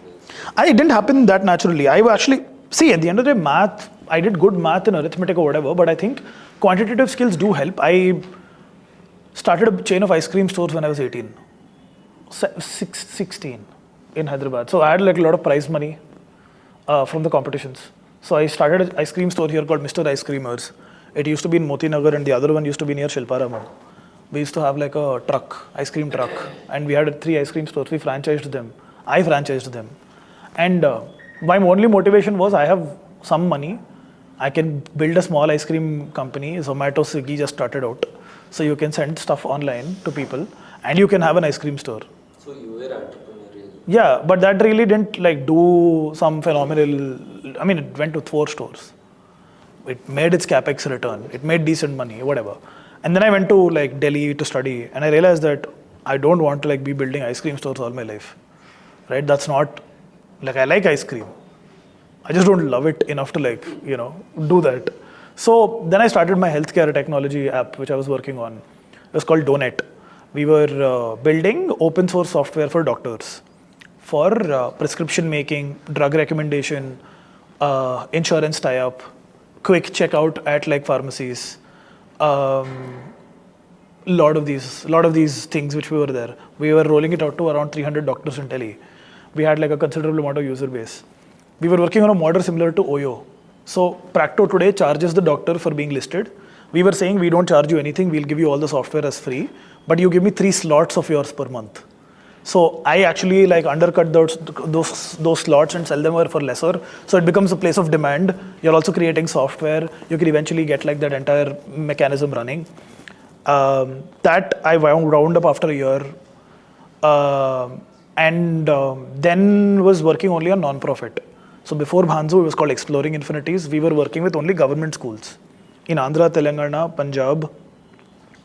It didn't happen that naturally. I actually, at the end of the day, math, I did good math and arithmetic or whatever, but I think quantitative skills do help. I started a chain of ice cream stores when I was 16 in Hyderabad. So I had like a lot of prize money from the competitions. So I started an ice cream store here called Mr. Ice Creamers. It used to be in Moti Nagar and the other one used to be near Shilparamam. We used to have like a ice cream truck, and we had 3 ice cream stores. We franchised them. I franchised them. And my only motivation was I have some money. I can build a small ice cream company. Zomato, Swiggy just started out. So you can send stuff online to people and you can have an ice cream store. So you were entrepreneurial. Yeah, but that really didn't do some phenomenal, it went to 4 stores. It made its capex return. It made decent money, whatever. And then I went to Delhi to study, and I realized that I don't want to be building ice cream stores all my life, right? That's not, I like ice cream. I just don't love it enough to like, do that. So then I started my healthcare technology app, which I was working on. It was called Donut. We were building open source software for doctors for prescription making, drug recommendation, insurance tie-up, quick checkout at like pharmacies. Lot of these things which we were there. We were rolling it out to around 300 doctors in Delhi. We had like a considerable amount of user base. We were working on a model similar to Oyo. So Practo today charges the doctor for being listed. We were saying we don't charge you anything, we'll give you all the software as free, but you give me 3 slots of yours per month. So I actually like undercut those slots and sell them for lesser. So it becomes a place of demand. You're also creating software. You can eventually get like that entire mechanism running. That I wound up after a year. And then was working only on non-profit. So before Bhanzu, it was called Exploring Infinities. We were working with only government schools. In Andhra, Telangana, Punjab,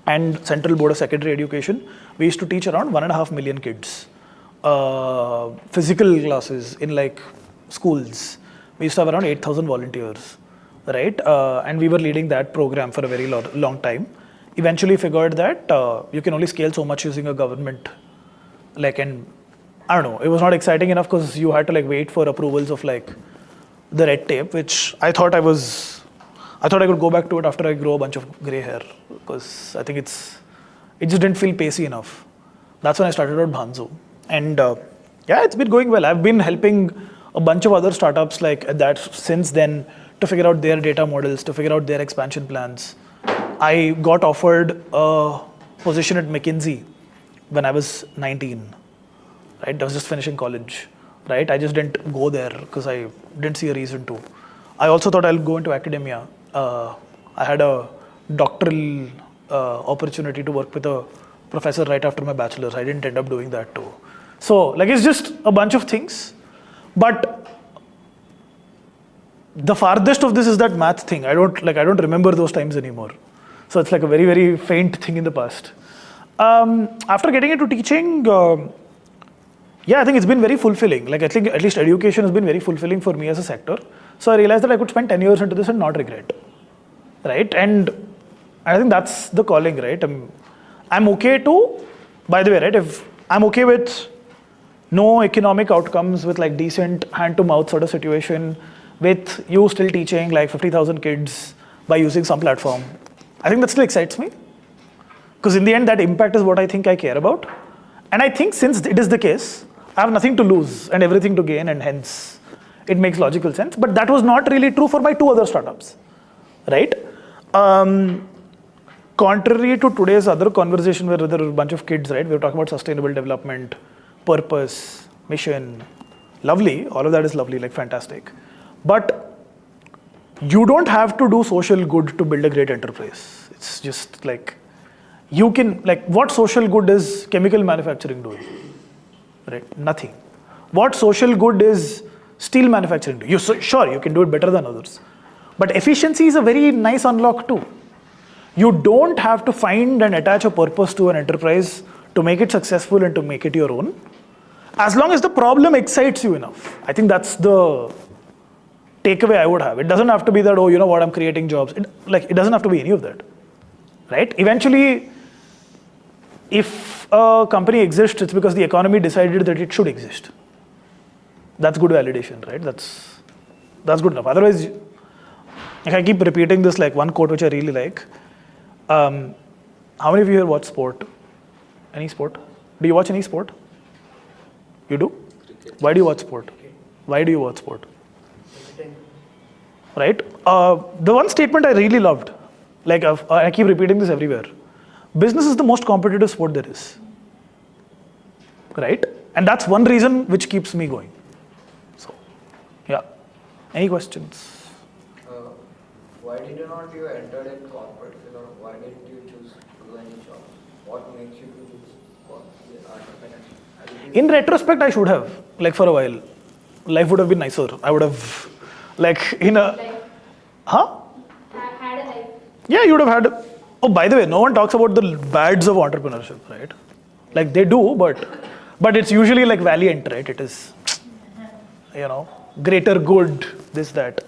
and Central Board of Secondary Education, we used to teach around 1.5 million kids. Physical classes in like schools. We used to have around 8,000 volunteers, right? And we were leading that program for a very long time. Eventually figured that you can only scale so much using a government, and I don't know, it was not exciting enough because you had to like wait for approvals of like the red tape, which I thought I could go back to it after I grow a bunch of gray hair, because I think it just didn't feel pacey enough. That's when I started out Bhanzu. And yeah, it's been going well. I've been helping a bunch of other startups like that since then to figure out their data models, to figure out their expansion plans. I got offered a position at McKinsey when I was 19, right? I was just finishing college, right? I just didn't go there because I didn't see a reason to. I also thought I'll go into academia. I had a doctoral opportunity to work with a professor right after my bachelor's. I didn't end up doing that too. So like it's just a bunch of things. But the farthest of this is that math thing. I don't remember those times anymore. So it's like a very, very faint thing in the past. After getting into teaching, I think it's been very fulfilling. Like I think at least education has been very fulfilling for me as a sector. So I realized that I could spend 10 years into this and not regret, right? And I think that's the calling, right? I'm okay to, by the way, right? If I'm okay with no economic outcomes, with like decent hand-to-mouth sort of situation, with you still teaching like 50,000 kids by using some platform, I think that still excites me. Because in the end, that impact is what I think I care about. And I think since it is the case, I have nothing to lose and everything to gain, and hence it makes logical sense. But that was not really true for my 2 other startups, right? Contrary to today's other conversation where there are a bunch of kids, right? We were talking about sustainable development, purpose, mission. Lovely, all of that is lovely, like fantastic. But you don't have to do social good to build a great enterprise. It's just like, you can, like what social good is chemical manufacturing doing? Right? Nothing. What social good is steel manufacturing doing? Sure, you can do it better than others. But efficiency is a very nice unlock too. You don't have to find and attach a purpose to an enterprise to make it successful and to make it your own. As long as the problem excites you enough. I think that's the takeaway I would have. It doesn't have to be that, oh, you know what, I'm creating jobs. It doesn't have to be any of that. Right? Eventually, if a company exists, it's because the economy decided that it should exist. That's good validation, right? That's good enough. Otherwise, like I keep repeating this, like one quote which I really like. How many of you here watch sport? Any sport? Do you watch any sport? You do? Cricket. Why do you watch sport? Why do you watch sport? Right? The one statement I really loved, like I keep repeating this everywhere. Business is the most competitive sport there is. Right? And that's one reason which keeps me going. So, yeah. Any questions? Why did you not you enter in corporate? Why didn't you choose to do any job? What makes you to choose entrepreneurship? In retrospect, I should have, like for a while. Life would have been nicer. I would have, like in a, huh? Had a life. Yeah, you would have had, oh, by the way, no one talks about the bads of entrepreneurship, right? Like they do, but it's usually like valiant, right? It is, greater good, this, that.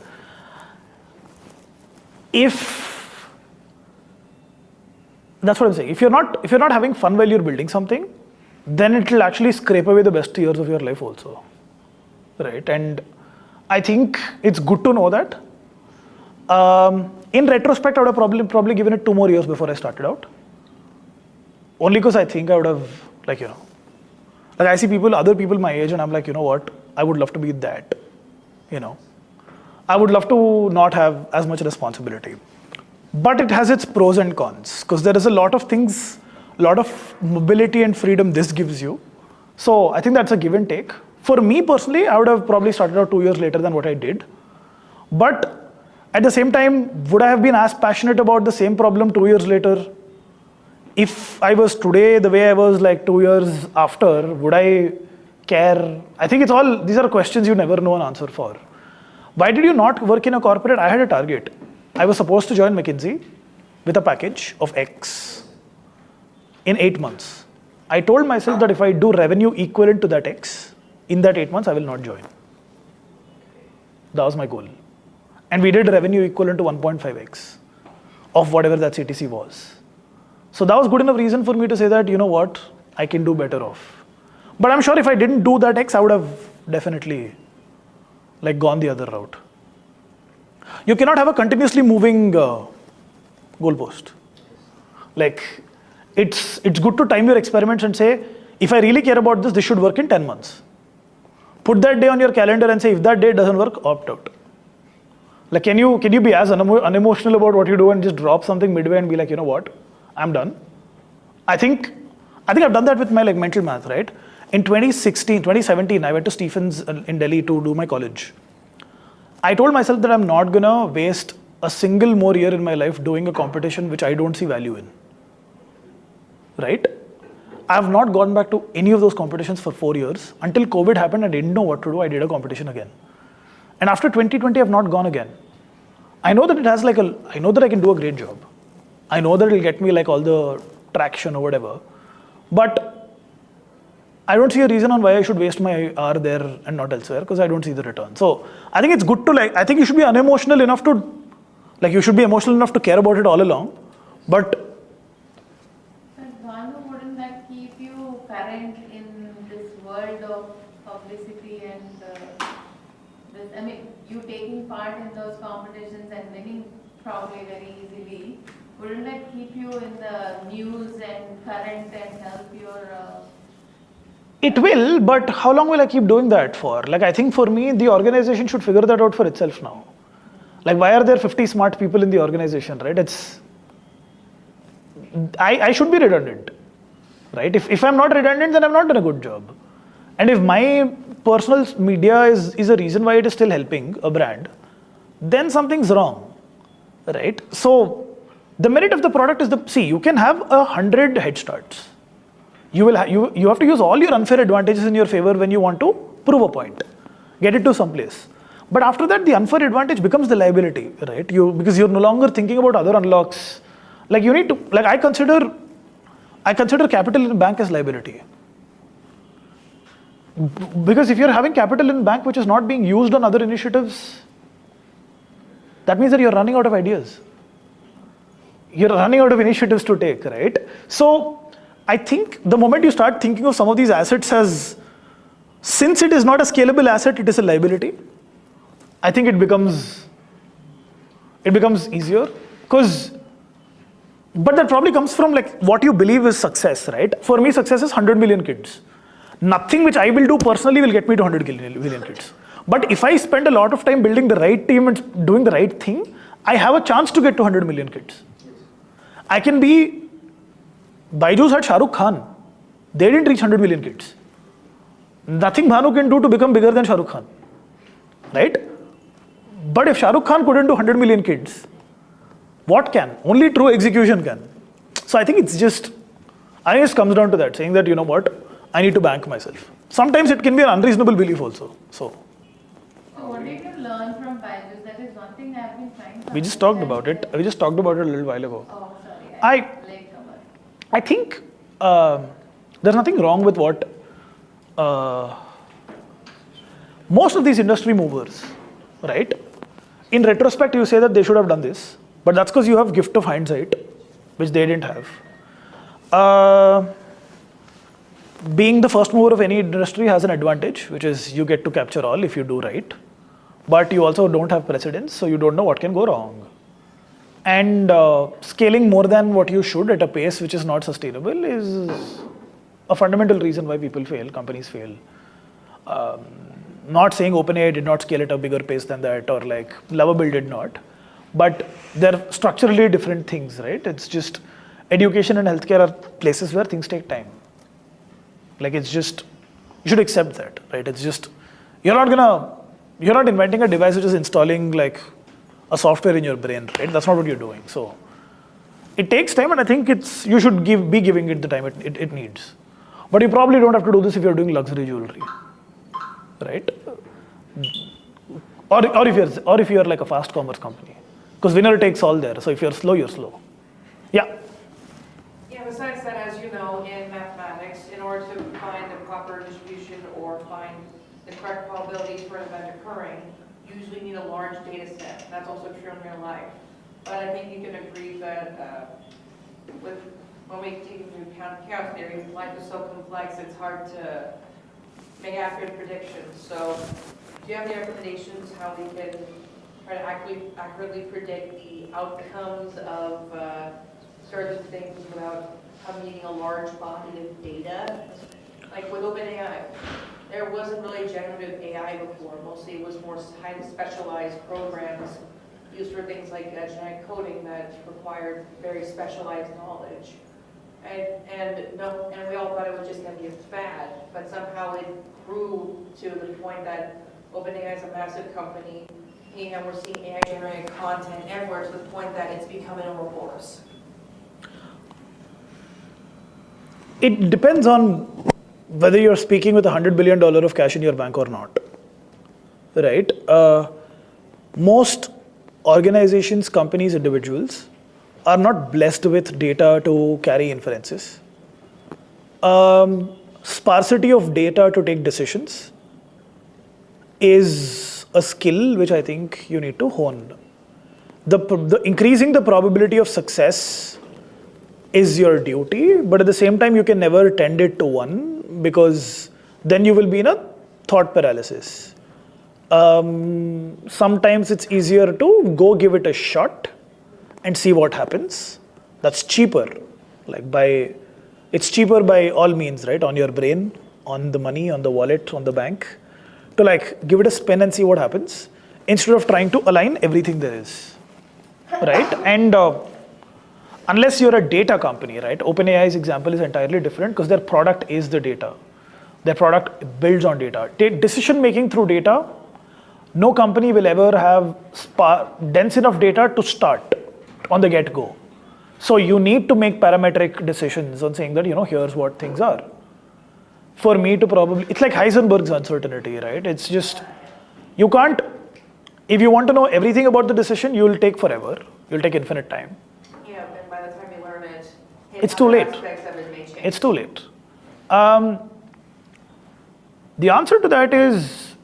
That's what I'm saying. If you're not having fun while you're building something, then it will actually scrape away the best years of your life also, right? And I think it's good to know that. In retrospect, I would have probably given it 2 more years before I started out. Only because I think I would have, like I see other people my age, and I'm like, you know what? I would love to be that, I would love to not have as much responsibility. But it has its pros and cons, because there is a lot of things, a lot of mobility and freedom this gives you. So I think that's a give and take. For me personally, I would have probably started out 2 years later than what I did. But at the same time, would I have been as passionate about the same problem 2 years later? If I was today the way I was like 2 years after, would I care? I think these are questions you never know an answer for. Why did you not work in a corporate? I had a target. I was supposed to join McKinsey with a package of X in 8 months. I told myself that if I do revenue equivalent to that X, in that 8 months, I will not join. That was my goal. And we did revenue equivalent to 1.5X of whatever that CTC was. So that was good enough reason for me to say that, you know what, I can do better off. But I'm sure if I didn't do that X, I would have definitely gone the other route. You cannot have a continuously moving goalpost. It's good to time your experiments and say, if I really care about this should work in 10 months. Put that day on your calendar and say, if that day doesn't work, opt out. Can you be as unemotional about what you do and just drop something midway and be like, you know what, I'm done? I think I've done that with my mental math, right? In 2017, I went to Stephens in Delhi to do my college. I told myself that I'm not gonna waste a single more year in my life doing a competition which I don't see value in, right? I have not gone back to any of those competitions for 4 years. Until COVID happened, I didn't know what to do. I did a competition again. And after 2020, I've not gone again. I know that I know that I can do a great job. I know that it'll get me all the traction or whatever. But I don't see a reason on why I should waste my hour there and not elsewhere, because I don't see the return. So I think it's good to I think you should be unemotional enough to, you should be emotional enough to care about it all along. But Bhanu, wouldn't that keep you current in this world of publicity and you taking part in those competitions and winning probably very easily, wouldn't that keep you in the news and current and help your... It will, but how long will I keep doing that for? I think for me, the organization should figure that out for itself now. Why are there 50 smart people in the organization, right? I should be redundant, right? If I'm not redundant, then I've not done a good job. And if my personal media is a reason why it is still helping a brand, then something's wrong, right? So the merit of the product is you can have 100 head starts. You have to use all your unfair advantages in your favor when you want to prove a point, get it to some place. But after that, the unfair advantage becomes the liability, right? Because you're no longer thinking about other unlocks. You need to, I consider capital in bank as liability. Because if you're having capital in bank which is not being used on other initiatives, that means that you're running out of ideas. You're running out of initiatives to take, right? So I think the moment you start thinking of some of these assets since it is not a scalable asset, it is a liability, I think it becomes easier. But that probably comes from what you believe is success, right? For me, success is 100 million kids. Nothing which I will do personally will get me to 100 million kids. But if I spend a lot of time building the right team and doing the right thing, I have a chance to get to 100 million kids. I can be... Byju's had Shah Rukh Khan. They didn't reach 100 million kids. Nothing Bhanu can do to become bigger than Shah Rukh Khan, right? But if Shah Rukh Khan couldn't do 100 million kids, what can? Only true execution can. So I think it just comes down to that, saying that, you know what, I need to bank myself. Sometimes it can be an unreasonable belief also. So what did you learn from Byju's? That is one thing I've been trying to... We just talked about it. We just talked about it a little while ago. Oh, sorry. I think there's nothing wrong with what most of these industry movers, right? In retrospect, you say that they should have done this, but that's because you have gift of hindsight, which they didn't have. Being the first mover of any industry has an advantage, which is you get to capture all if you do right. But you also don't have precedence, so you don't know what can go wrong. And scaling more than what you should at a pace which is not sustainable is a fundamental reason why people fail, companies fail. Not saying OpenAI did not scale at a bigger pace than that, or like Lovable did not, but they're structurally different things, right? It's just education and healthcare are places where things take time. Like it's just, you should accept that, right? It's just, you're not inventing a device which is installing like a software in your brain, right? That's not what you're doing. So it takes time, and I think you should be giving it the time it needs. But you probably don't have to do this if you're doing luxury jewelry, right? Or if you're like a fast commerce company, because winner takes all there. So if you're slow, you're slow. Yeah. Yeah, besides that, as you know, in mathematics, in order to find the proper distribution or find the correct probabilities for an event occurring, you usually need a large data set. That's also true in real life. But I think you can agree that when we take into account chaos theory, life is so complex, it's hard to make accurate predictions. So do you have any recommendations how we can try to accurately predict the outcomes of certain things without needing a large body of data? Like with OpenAI, there wasn't really generative AI before. Mostly it was more highly specialized programs used for things like genetic coding that required very specialized knowledge. And we all thought it was just going to be a fad, but somehow it grew to the point that OpenAI is a massive company, and we're seeing AI-generated content everywhere to the point that it's becoming a force. It depends on whether you're speaking with $100 billion of cash in your bank or not, right? Most organizations, companies, individuals are not blessed with data to carry inferences. Sparsity of data to take decisions is a skill which I think you need to hone. Increasing the probability of success is your duty, but at the same time you can never tend it to one, because then you will be in a thought paralysis. Sometimes it's easier to go give it a shot and see what happens. That's cheaper. It's cheaper by all means, right? On your brain, on the money, on the wallet, on the bank, to give it a spin and see what happens, instead of trying to align everything there is, right? And unless you're a data company, right? OpenAI's example is entirely different because their product is the data. Their product builds on data. Decision making through data, no company will ever have dense enough data to start on the get-go. So you need to make parametric decisions on saying that, here's what things are. For me to it's like Heisenberg's uncertainty, right? It's just, you can't, if you want to know everything about the decision, you'll take forever. You'll take infinite time. Yeah, and by the time you learn it, it's too late. Aspects of it may change. It's too late. The answer to that is,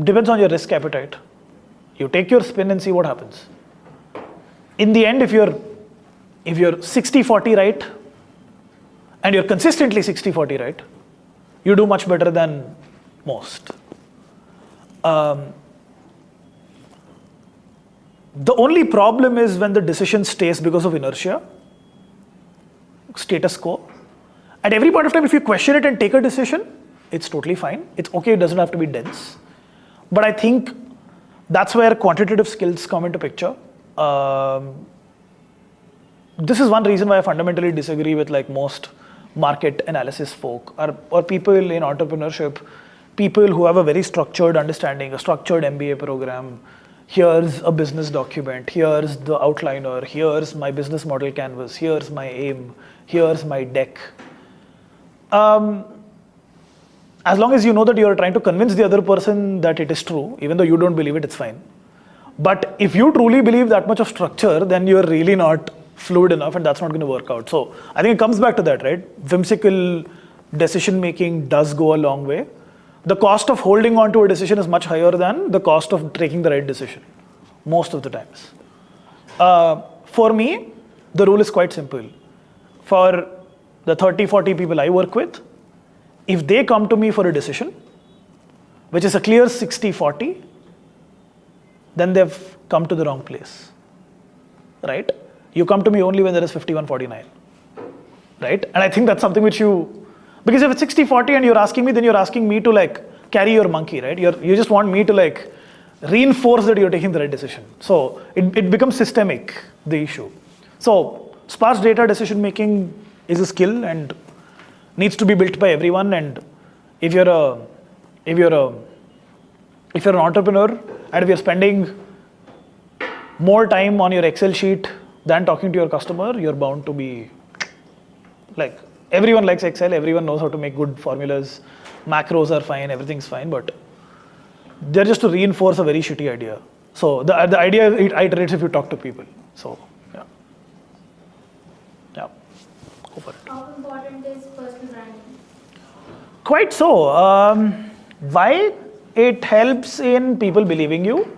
depends on your risk appetite. You take your spin and see what happens. In the end, if you're 60-40 right, and you're consistently 60-40 right, you do much better than most. The only problem is when the decision stays because of inertia, status quo. At every point of time, if you question it and take a decision, it's totally fine. It's okay, it doesn't have to be dense. But I think that's where quantitative skills come into picture. This is one reason why I fundamentally disagree with most market analysis folk or people in entrepreneurship, people who have a very structured understanding, a structured MBA program. Here's a business document, here's the outliner, here's my business model canvas, here's my aim, here's my deck. As long as you know that you're trying to convince the other person that it is true, even though you don't believe it, it's fine. But if you truly believe that much of structure, then you're really not fluid enough, and that's not going to work out. So I think it comes back to that, right? Whimsical decision making does go a long way. the cost of holding on to a decision is much higher than the cost of taking the right decision, most of the times. For me, the rule is quite simple. For the 30, 40 people I work with, if they come to me for a decision, which is a clear 60-40, then they've come to the wrong place, right? You come to me only when there is 51-49, right? And I think that's something which because if it's 60-40 and you're asking me, then you're asking me to like carry your monkey, right? You just want me to like reinforce that you're taking the right decision. So it becomes systemic, the issue. So sparse data decision making is a skill and needs to be built by everyone. And if you're an entrepreneur and if you're spending more time on your Excel sheet than talking to your customer, you're bound to be like, everyone likes Excel, everyone knows how to make good formulas, macros are fine, everything's fine, but they're just to reinforce a very shitty idea. So the idea it iterates if you talk to people. So yeah, go for it. How important is personal branding? Quite so. Why? It helps in people believing you,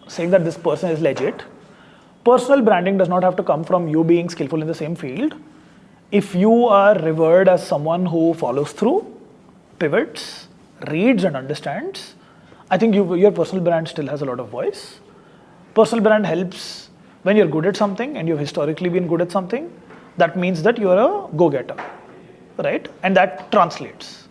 saying that this person is legit. Personal branding does not have to come from you being skillful in the same field. If you are revered as someone who follows through, pivots, reads and understands, I think your personal brand still has a lot of voice. Personal brand helps when you're good at something and you've historically been good at something. That means that you're a go-getter, right? And that translates.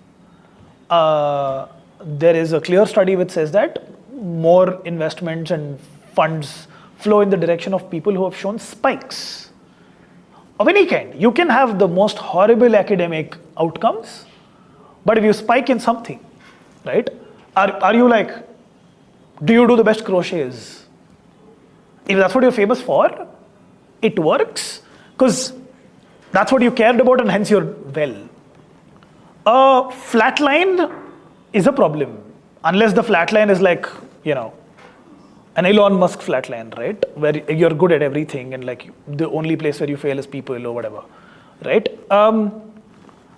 There is a clear study which says that more investments and funds flow in the direction of people who have shown spikes of any kind. You can have the most horrible academic outcomes, but if you spike in something, right? Are you like, do you do the best crochets? If that's what you're famous for, it works because that's what you cared about and hence you're well. A flat line is a problem unless the flat line is like, an Elon Musk flat line, right? Where you're good at everything and like the only place where you fail is people or whatever, right?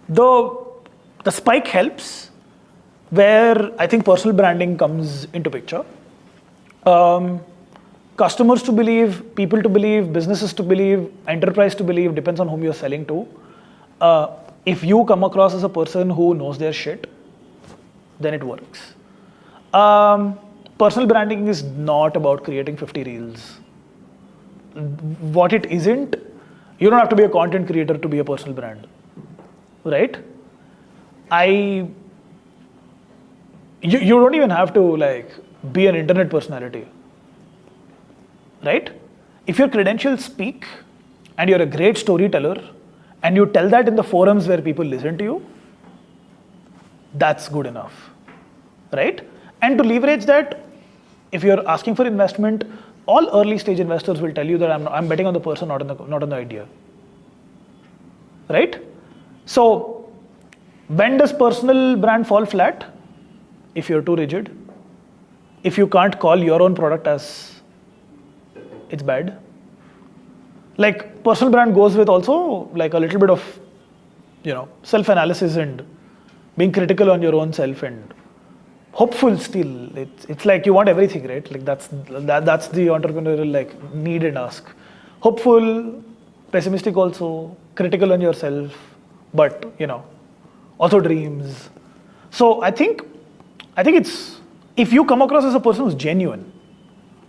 The spike helps where I think personal branding comes into picture. Customers to believe, people to believe, businesses to believe, enterprise to believe, depends on whom you're selling to. If you come across as a person who knows their shit, then it works. Personal branding is not about creating 50 reels. What it isn't, you don't have to be a content creator to be a personal brand, right? You don't even have to like be an internet personality, right? If your credentials speak and you're a great storyteller and you tell that in the forums where people listen to you, that's good enough, right? And to leverage that, if you're asking for investment, all early stage investors will tell you that I'm betting on the person, not on the idea, right? So when does personal brand fall flat? If you're too rigid, if you can't call your own product as it's bad. Like personal brand goes with also like a little bit of, self-analysis and being critical on your own self and hopeful still. It's like you want everything, right? Like that's the entrepreneurial like need and ask. Hopeful, pessimistic also, critical on yourself, but also dreams. So I think it's, if you come across as a person who's genuine,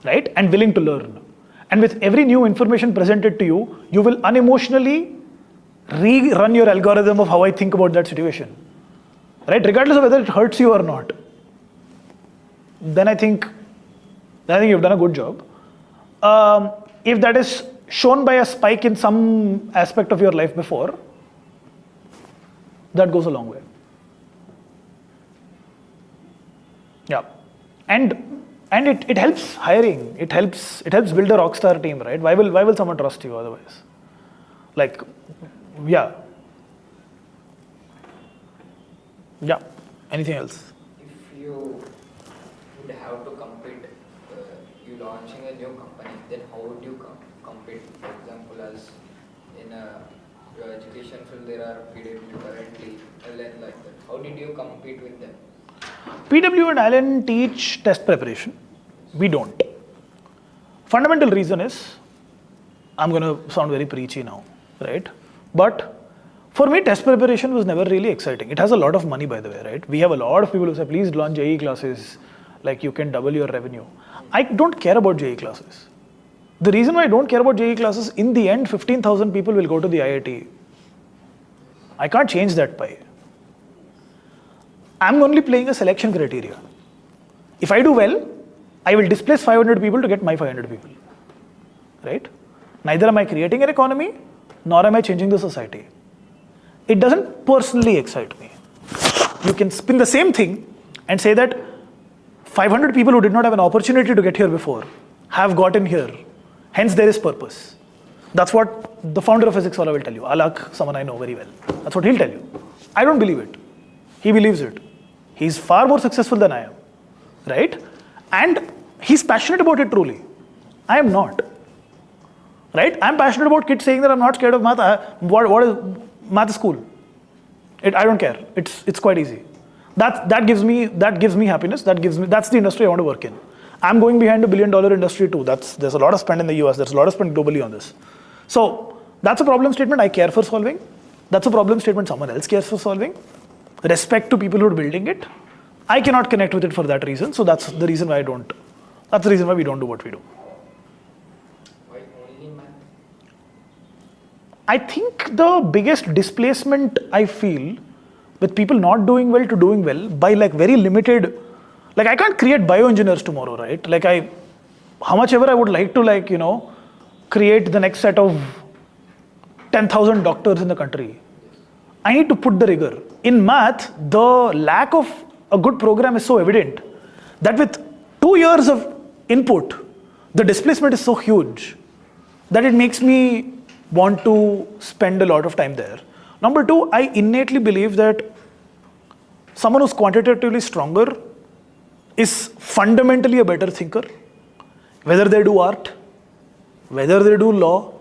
right, and willing to learn, and with every new information presented to you, you will unemotionally rerun your algorithm of how I think about that situation, right, regardless of whether it hurts you or not. Then I think you've done a good job. If that is shown by a spike in some aspect of your life before, that goes a long way. Yeah, and it helps hiring. It helps build a rockstar team, right? Why will someone trust you otherwise? Like, yeah. Anything else? If you would have to compete, you launching a new company, then how would you compete? For example, as in your education field, there are PW currently, LN like that. How did you compete with them? PW and Allen teach test preparation. We don't. Fundamental reason is, I'm going to sound very preachy now, right? But for me, test preparation was never really exciting. It has a lot of money, by the way, right? We have a lot of people who say, please launch JEE classes, like you can double your revenue. I don't care about JEE classes. The reason why I don't care about JEE classes, in the end, 15,000 people will go to the IIT. I can't change that pie. I'm only playing a selection criteria. If I do well, I will displace 500 people to get my 500 people, right? Neither am I creating an economy, nor am I changing the society. It doesn't personally excite me. You can spin the same thing and say that 500 people who did not have an opportunity to get here before have gotten here. Hence, there is purpose. That's what the founder of Physics Wala will tell you. Alak, someone I know very well. That's what he'll tell you. I don't believe it. He believes it. He's far more successful than I am, right? And he's passionate about it truly. I am not, right? I'm passionate about kids saying that I'm not scared of math. What is math is cool. I don't care. It's quite easy. That gives me happiness. That's the industry I want to work in. I'm going behind $1 billion industry too. There's a lot of spend in the US. There's a lot of spend globally on this. So that's a problem statement I care for solving. That's a problem statement someone else cares for solving. Respect to people who are building it. I cannot connect with it for that reason. So that's the reason why that's the reason why we don't do what we do. Why only math? I think the biggest displacement I feel with people not doing well to doing well by like very limited, like I can't create bioengineers tomorrow, right? Like how much ever I would like to create the next set of 10,000 doctors in the country. I need to put the rigor. In math, the lack of a good program is so evident that with 2 years of input, the displacement is so huge that it makes me want to spend a lot of time there. Number two, I innately believe that someone who's quantitatively stronger is fundamentally a better thinker. Whether they do art, whether they do law,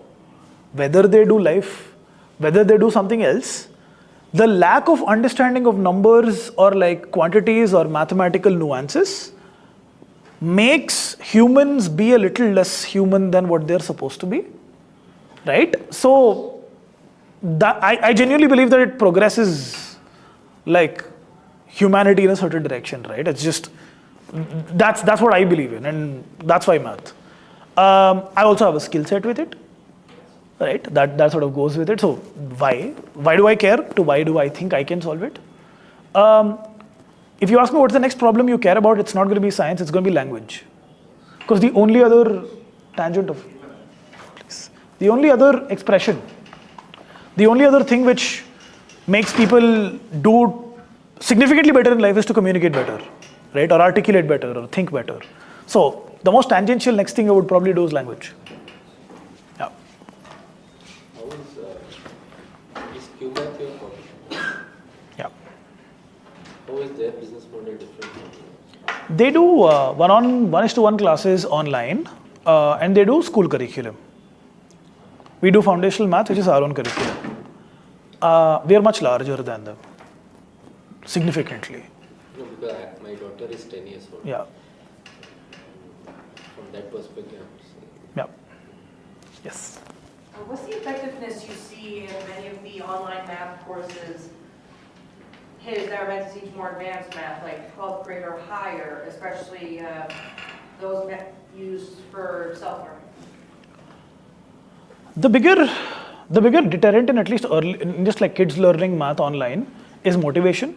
whether they do life, whether they do something else, the lack of understanding of numbers or like quantities or mathematical nuances makes humans be a little less human than what they're supposed to be, right? So I genuinely believe that it progresses like humanity in a certain direction, right? It's just, that's what I believe in, and that's why math. I also have a skill set with it, right? That sort of goes with it. So why do I care to why do I think I can solve it? If you ask me what's the next problem you care about, it's not going to be science, it's going to be language. Because the only other the only other expression, the only other thing which makes people do significantly better in life is to communicate better, right? Or articulate better or think better. So the most tangential next thing I would probably do is language. Yeah. Is QMath your competitor? Yeah. How is their business model different from yours? They do 1:1 classes online, and they do school curriculum. We do foundational math, which is our own curriculum. We are much larger than them, significantly. No, because my daughter is 10 years old. Yeah. From that perspective, I have to say. Yeah. Yes. What's the effectiveness you see in many of the online math courses that are meant to teach more advanced math, like 12th grade or higher, especially those used for self-learning? The bigger deterrent in at least in just like kids learning math online is motivation.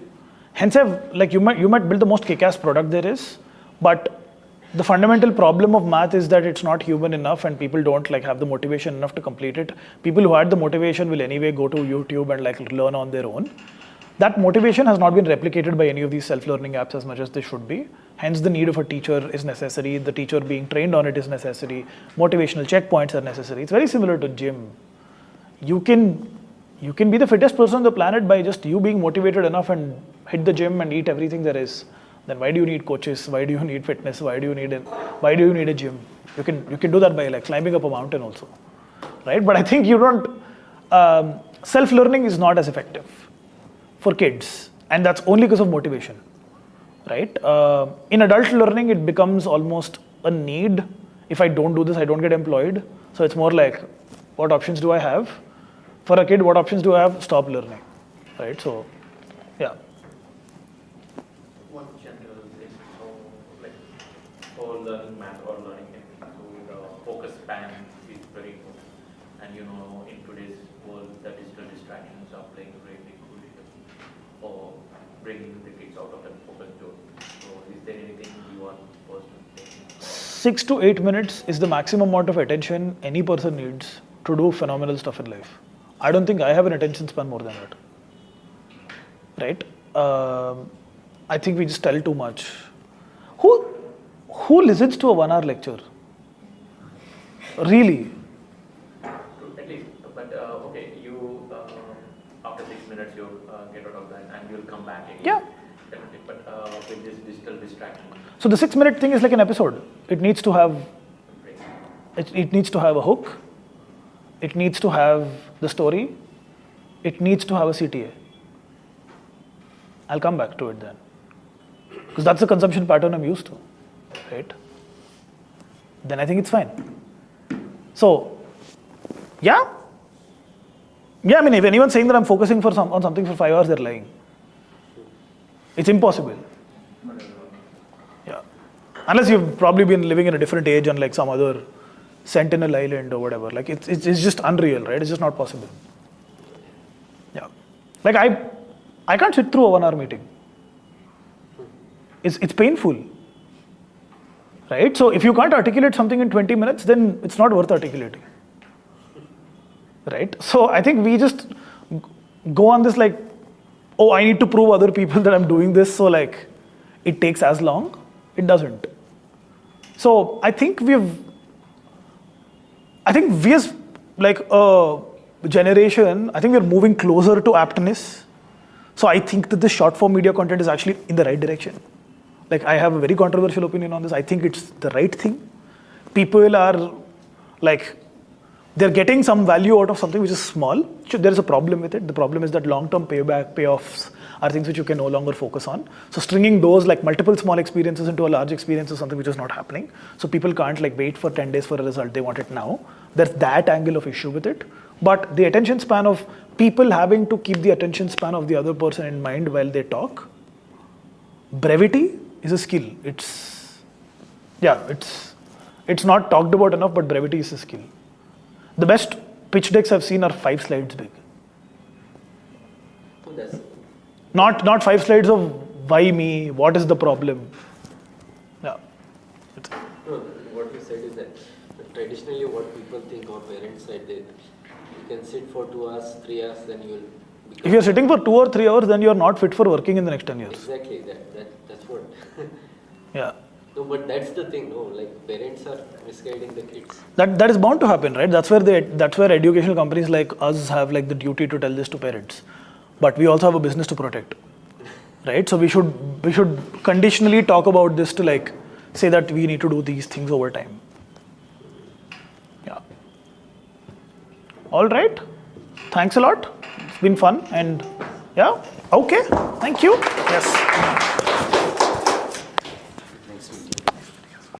Hence, you might build the most kick-ass product there is, but the fundamental problem of math is that it's not human enough, and people don't have the motivation enough to complete it. People who had the motivation will anyway go to YouTube and learn on their own. That motivation has not been replicated by any of these self-learning apps as much as they should be. Hence, the need of a teacher is necessary. The teacher being trained on it is necessary. Motivational checkpoints are necessary. It's very similar to gym. You can be the fittest person on the planet by just you being motivated enough and hit the gym and eat everything there is. Then why do you need coaches? Why do you need fitness? Why do you need a gym? You can do that by climbing up a mountain also, right? But I think you don't. Self-learning is not as effective for kids, and that's only because of motivation. right? In adult learning, it becomes almost a need. If I don't do this, I don't get employed. So it's more like, what options do I have? For a kid, what options do I have? Stop learning, right? So, yeah. One general thing, so like for learning math or learning anything, so the focus span is very important. And you know, in today's world, the digital distractions are playing a very big role for bringing the kids out of that focus zone. So is there anything you want personally taking? 6 to 8 minutes is the maximum amount of attention any person needs to do phenomenal stuff in life. I don't think I have an attention span more than that. Right? I think we just tell too much. Who listens to a 1 hour lecture? Really? At least, but okay, you after 6 minutes you get out of that and you'll come back again. Yeah. Definitely. But with this digital distraction. So the 6 minute thing is like an episode. It needs to have it needs to have a hook. It needs to have the story. It needs to have a CTA. I'll come back to it then. Because that's the consumption pattern I'm used to, right? Then I think it's fine. So, yeah. Yeah, I mean, if anyone's saying that I'm focusing on something for 5 hours, they're lying. It's impossible. Yeah. Unless you've probably been living in a different age on like some other Sentinel Island or whatever. Like it's just unreal, right? It's just not possible. Yeah. Like I can't sit through a 1 hour meeting. It's painful. Right? So if you can't articulate something in 20 minutes, then it's not worth articulating. Right? So I think we just go on this like, oh, I need to prove other people that I'm doing this, so like it takes as long. It doesn't. So I think we as like a generation, I think we're moving closer to aptness. So I think that this short form media content is actually in the right direction. Like I have a very controversial opinion on this. I think it's the right thing. People are like, they're getting some value out of something which is small. There is a problem with it. The problem is that long-term payoffs are things which you can no longer focus on. So stringing those like multiple small experiences into a large experience is something which is not happening. So people can't like wait for 10 days for a result. They want it now. There's that angle of issue with it. But the attention span of people having to keep the attention span of the other person in mind while they talk, brevity is a skill. It's not talked about enough, but brevity is a skill. The best pitch decks I've seen are 5 slides big. So that's Not 5 slides of why me, what is the problem. Yeah. no, what you said is that traditionally what people think or parents said that you can sit for 2 hours, 3 hours, then you will become. If you're sitting for 2 or 3 hours, then you're not fit for working in the next 10 years. Exactly, that's what. Yeah. No, but that's the thing, no, like parents are misguiding the kids. That is bound to happen, right? That's where educational companies like us have like the duty to tell this to parents. But we also have a business to protect, right? So we should conditionally talk about this to like say that we need to do these things over time. Yeah. All right. Thanks a lot. It's been fun and yeah. Okay. Thank you. Yes.